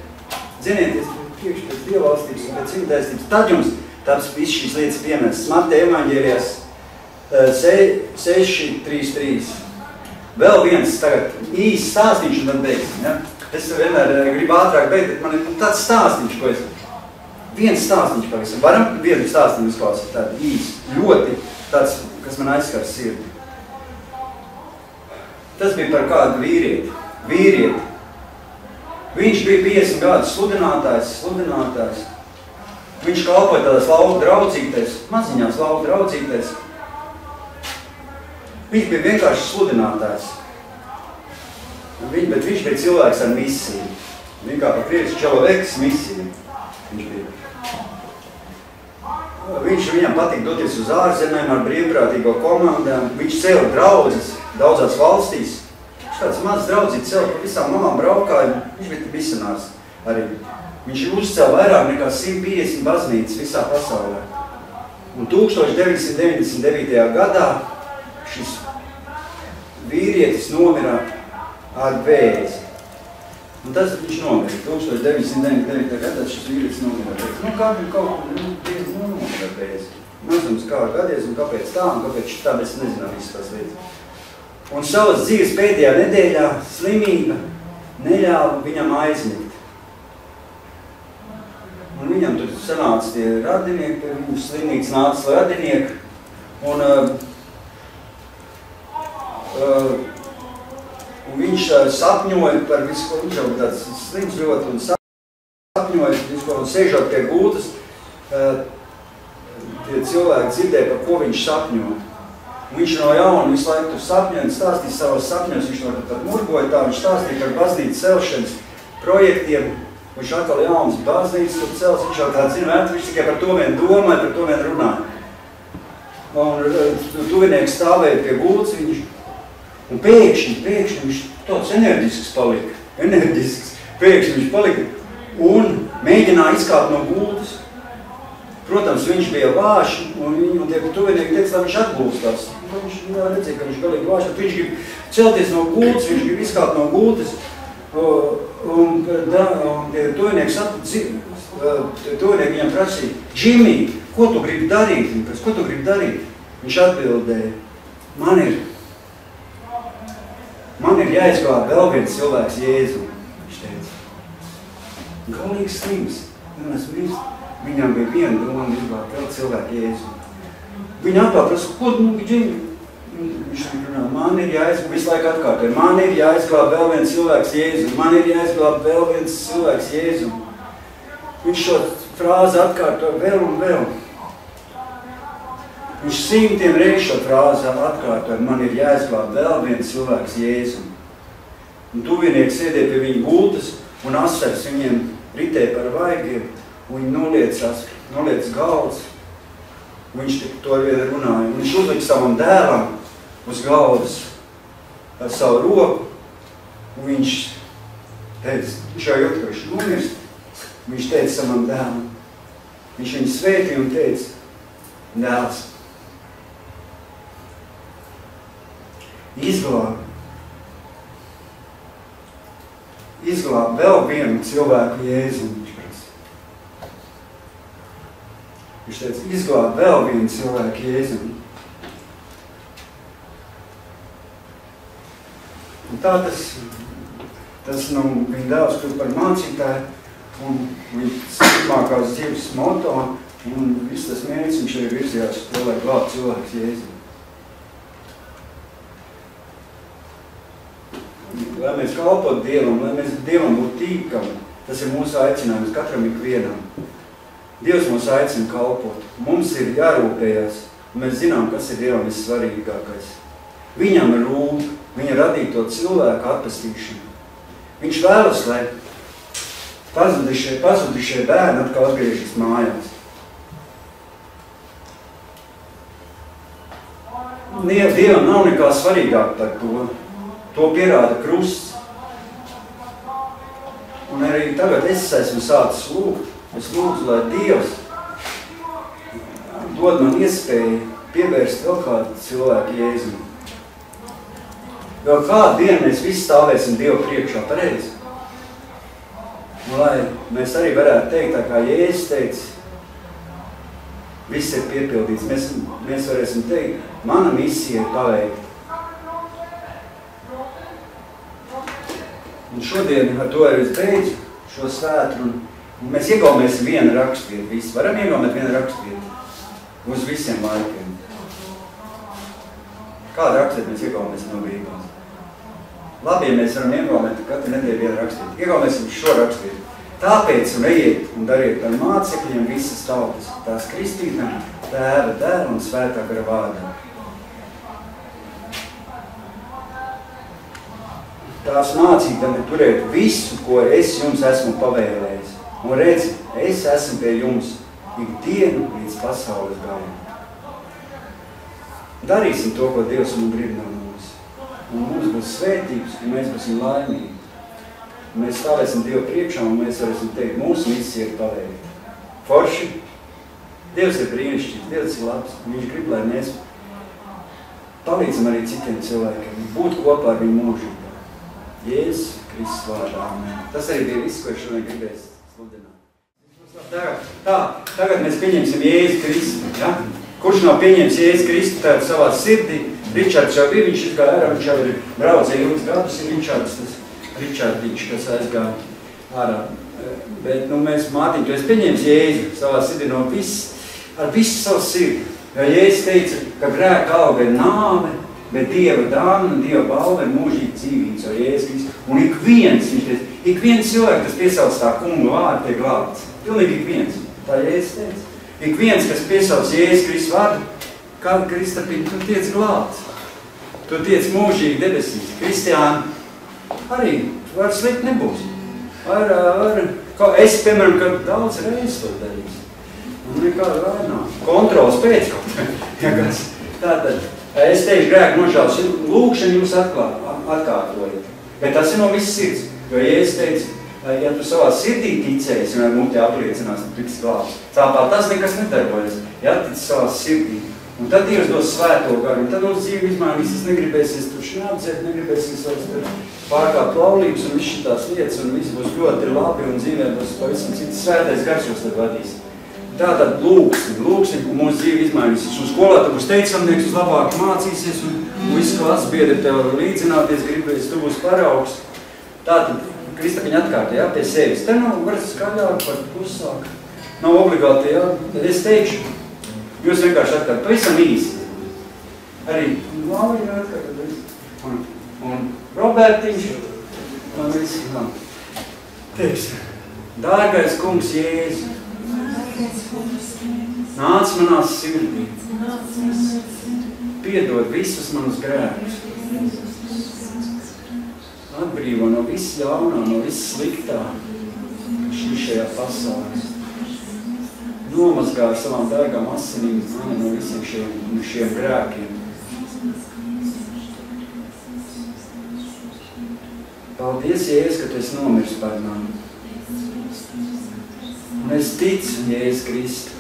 Zenieties priekšu pēc Dieva valstības un pēc viņa taisnības. Tad jums taps visas šīs lietas piemestas. Mateja evaņģēlijās 6.3.3. Vēl viens tagad īsts stāstīņš un tad beigsim. Ja? Es vienmēr gribu ātrāk beigt, bet man ir tāds stāstīņš, ko es... Viens stāstīņš pavisam. Varam vienu stāstīņu uzklausīt tādu īsts, ļoti tāds, kas man aizskar sirdi. Tas bija par kādu vīrieti. Viņš bija 50 gadus sludinātājs. Viņš kalpoja tādās lauku draudzītēs, maziņās lauku draudzītēs. Viņš bija vienkārši sludinātājs. Bet viņš bija cilvēks ar misiju. Viņa kā pa krieviski človeks misiju. Viņš bija. Viņam patīk doties uz ārzemēm ar brīvprātīgo komandām. Viņš cēla draudzes daudzās valstīs. Viņš tāds mazs draudzīts cēla pa visām mamām braukāju. Viņš bija misionārs arī. Viņš uzcēla vairāk nekā 150 baznīcas visā pasaulē. Un 1999. gadā šis vīrietis nomira ar vēzi. Un tas viņš nomira. 1999. gadā šis vīrietis nomira ar vēzi. Kādam kaut nomira ar vēzi. Mazums kā gadies un kāpēc tā un kāpēc šitā mēs nezinām visas tās lietas. Un savas dzīves pēdējā nedēļā slimība neļāva viņam aizmigt. Un viņam tur sanāca tie radinieki, pie viņu slimnīcas nāca radinieki. Un viņš sapņoja par visu, ko viņš jau tāds slims ļoti, un sapņoja visu, ko sēžot pie gultas, tie cilvēki dzirdēja, par ko viņš sapņoja. Un viņš no jauna visu laiku tur sapņoja un stāstīja savos sapņos, viņš no pat murgoja tā, viņš stāstīja par baznīcas celšanas projektiem, viņš atkal jaunas baznīcas tur cels, viņš jau tāds zina, viņš tikai par to vien domāja, par to vien runāja. Un tuvinieks stāvēja pie gultas, un pēkšņi viņš tāds enerģisks palika, pēkšņi viņš palika un mēģināja izkāpt no gultas. Protams, viņš bija vāš, un tie tuvinieki teica, lai viņš atgūstās. Viņš redzēja, ka viņš galīgi vāš, bet viņš grib celties no gultas, viņš grib izkāpt no gultas. Un tie tuvinieki viņam prasīja, Džimī, ko tu gribi darīt? Ko tu gribi darīt? Viņš atbildēja, man ir jāizglāb vēl viens cilvēks Jēzu, viņš teica. Galīgi slims, viņam bija viena doma izglābt vēl cilvēku Jēzu. Viņa atkal prasa, ko Džimī? Viņš runā, man ir jāizglāb, visu laiku atkārtoja, man ir jāizglāb vēl viens cilvēks Jēzu, man ir jāizglāb vēl viens cilvēks Jēzu. Viņš šo frāzi atkārtoja vēl un vēl. Viņš simtiem reiz šo frāzi atkārtoja, man ir jāizglāb vēl viens cilvēks Jēzu. Un tuvinieki sēdēja pie viņa gultas un asars viņiem ritēja par vaigiem, un viņi noliec galvas. Viņš to vien runāja. Viņš uzlika savam dēlam uz galvas ar savu roku, un viņš teica, viņš jau jūt, ka viņš nomirst. Viņš teica savam dēlam, viņš viņu svētīja un teica, dēls, izglāb vēl vienu cilvēku Jēzu, viņš prasa. Viņš teica, izglāb vēl vienu cilvēku Jēzu. Un tā tas viņa dēls kļuva par mācītāju, un viņa turpmākās dzīves moto, un viss tas mērķis viņš arī virzījās to, lai glābt cilvēks Jēzu. Lai mēs kalpot Dievam, lai mēs Dievam būtu tīkami, tas ir mūsu aicinājums katram ikvienam. Dievs mūs aicina kalpot, mums ir jārūpējās, un mēs zinām, kas ir Dievam vissvarīgākais. Viņam ir rūp, viņa radīto cilvēku atpestīšanu. Viņš vēlas, lai pazudušie bērni atkal atgriežas mājās. Dievam nav nekā svarīgāk par to. To pierāda krusts. Un arī tagad es esmu sācis lūgt. Es lūdzu, lai Dievs dod man iespēju pievērst vēl kādu cilvēku Jēzum. Vēl kādu dienu mēs visi stāvēsim Dievu priekšā pareizi. Un lai mēs arī varētu teikt, tā kā Jēzus teica, viss ir piepildīts. Mēs varēsim teikt, mana misija ir paveikta. Un šodien ar to arī es beidzu šo svētru, un mēs iegaumēsim vienu rakstvietu. Visi varam iegaumēt vienu rakstvietu uz visiem laikiem. Kādu rakstvietu mēs iegaumēsim no Bībeles? Labi, ja mēs varam iegaumēt katru nedēļu vienu rakstvietu. Iegaumēsim šo rakstvietu. Tāpēc un ejiet un dariet par mācekļiem visas tautas, tās kristītām, Tēva, Dēla un Svētā gara vārdā. Tās mācītami turēt visu, ko es jums esmu pavēlējis. Un redzi, es esmu pie jums ikdienu līdz pasaules galam. Darīsim to, ko Dievs mums grib no mums. Un mums būs svētības, un mēs būsim laimīgi. Mēs stāvēsim Dievu priekšā, un mēs varēsim teikt, mūsu misija ir paveikta. Forši. Dievs ir brīnišķīgs, Dievs ir labs. Viņš grib, lai mēs palīdzam arī citiem cilvēkiem, būt kopā ar viņu mūžībā. Jēzus Kristus vārdā. Tas arī bija viss, ko es šodien gribēju sludināt. Tagad mēs pieņemsim Jēzu Kristu. Ja? Kurš nav pieņems Jēzu Kristu tādu savā sirdī? Ričards jau bija, viņš izgāja ārā, viņš jau ir braudzē ilgus gadus, ir Ričardiņš, kas aizgāja ārā. Bet mēs, Mārtiņ, tu esi pieņems Jēzu savā sirdī no ar visu savu sirdi. Jo Jēzus teica, ka grēka alga ir nāve, bet Dieva dāvana un Dieva balva ir mūžīgi dzīvības, jo Jēzus Kristus. Un ik viens cilvēks, kas piesauc tā kunga vārdu, tiek glābts. Pilnīgi ik viens. Tā Jēzus teica. Ik viens, kas piesauc Jēzus Kristus vārdu, Kāda Kristapiņa, tu tiec glābts. Tu tiec mūžīgi debesīs. Kristiāni, arī var slikt nebūs. Es, piemēram, kad daudz reizes to darīs. Un nekāda vainā. Kontrols pēc kaut kā. Tātad, es teikšu grēku nožāls, lūkšanu jūs atkārtojat. Bet tas ir no visas sirds. Jo, ja es teicu, ja tu savā sirdī ticēsi un ar muti apliecinās, tu tiks glābts. Tāpēc tas nekas nedarbojas. Ja tic savā sirdī. Un tad Dievs dos svēto garu. Un tad mums dzīve izmainīs, es negribēsies tur šņāpdzēt, negribēsies pārkāpt laulības un viss šitās lietas. Un viss būs ļoti labi un dzīvē būs pavisam cits. Svētais gars jūs tad vadīs. Tātad lūksim, un mūsu dzīve izmainīsies. Un skolā tu būs teicamnieks, uz labāk mācīsies, un viss klases biedri tev līdzināties gribēs, tu būs paraugs. Tātad Kristapiņa atkārta, jā, pie sevis. Te nav varat skaļāk, var klusāk. Nav obligāti, jā. Tad es teikšu, jūs vienkārši atkārt, pavisam īsi. Arī Mālija atkārt. Un Robertiņš. Un viss, jā. Teiksim. Dārgais kungs Jēzu. Nāc manās sirdī. Piedod visus manus grēkus. Atbrīvo no viss ļaunā, no viss sliktā, kas šajā pasaulē. Nomazgā ar savām dārgām asinīm mani no visiem šiem grēkiem. Paldies, Jēzus, ka tu esi nomiris par mani. Un es ticu, Jēzus Kristu,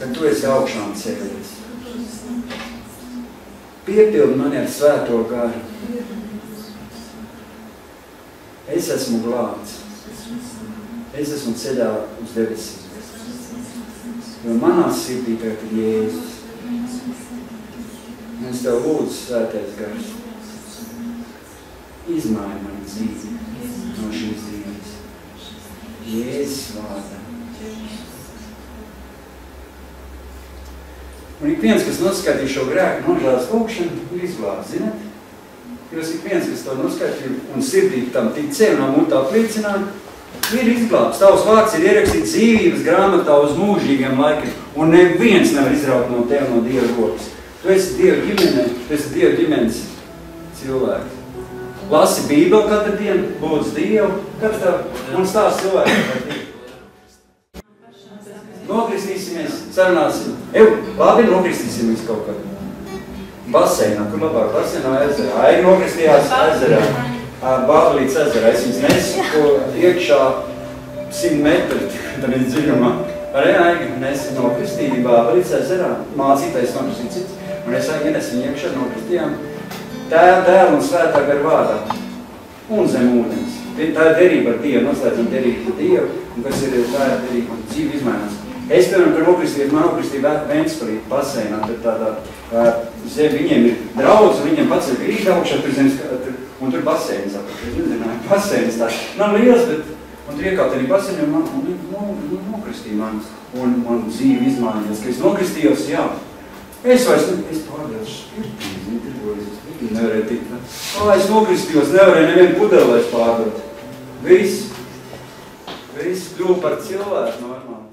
ka tu esi augšām cēlies. Piepildi mani ar svēto garu. Es esmu glābts. Es esmu ceļā uz debesīm. Jo manā sirdī tagad ir Jēzus. Un es tev lūdzu, svētais gars, izmaini mani dzīvi no šīs dzīves. Jēzus vārdā. Un ik viens, kas noskatīja šo grēku nožēlas lūkšanu, ir izglābts, zināt? Jūs ik viens, kas to noskatīja un sirdī tam ticēja un muti apliecināja, ir izglābts. Tavs vārds ir ierakstīts dzīvības grāmatā uz mūžīgiem laikiem, un neviens nevar izraut no tev no Dieva rokas. Tu esi Dieva ģimene, tu esi Dieva ģimenes cilvēks. Lasi Bībeli katru dienu, lūdz Dievu, katru tev un stāst cilvēku par Dievu. Nokristīsimies, sarunāsim. Labi, nokristīsimies kaut kad. Baseinā, kur labāk? Baseinā ezerā. Aigi nokristījās ezerā. Bābelītes ezerā. Es viņas nesu iekšā 100 metri, tad ir dziļumā. Arī Aigi nesu nokristīja Bābelītes ezerā. Mācītais nokristīja cits. Un es Aigi nesu viņu iekšā nokristījām. Tēl un svētā gar vārdā. Un zem ūdens. Tā ir derība ar Dievu, noslēdzam derību ar Dievu. Un kas ir tā ir derība, un dzīve izmainās. Es, piemēram, kad nokristījos, man nokristīja Ventspilī baseinā, tad tādā zem viņiem ir draudz, un viņiem pats ir grīda augšā, tur zemes, un tur baseinis apakš. Es nezināju, baseinis tā. Nav liels, bet, un tur iekāpt arī baseini, un nokristīja man, un man dzīve izmainījās, ka es nokristījos, jā. Es pārdēju spirtī, nevarēju tikt. Es nokristījos, nevarēju nevienu pudeli vairs pārdot. Viss kļuva par cilvēku normāli.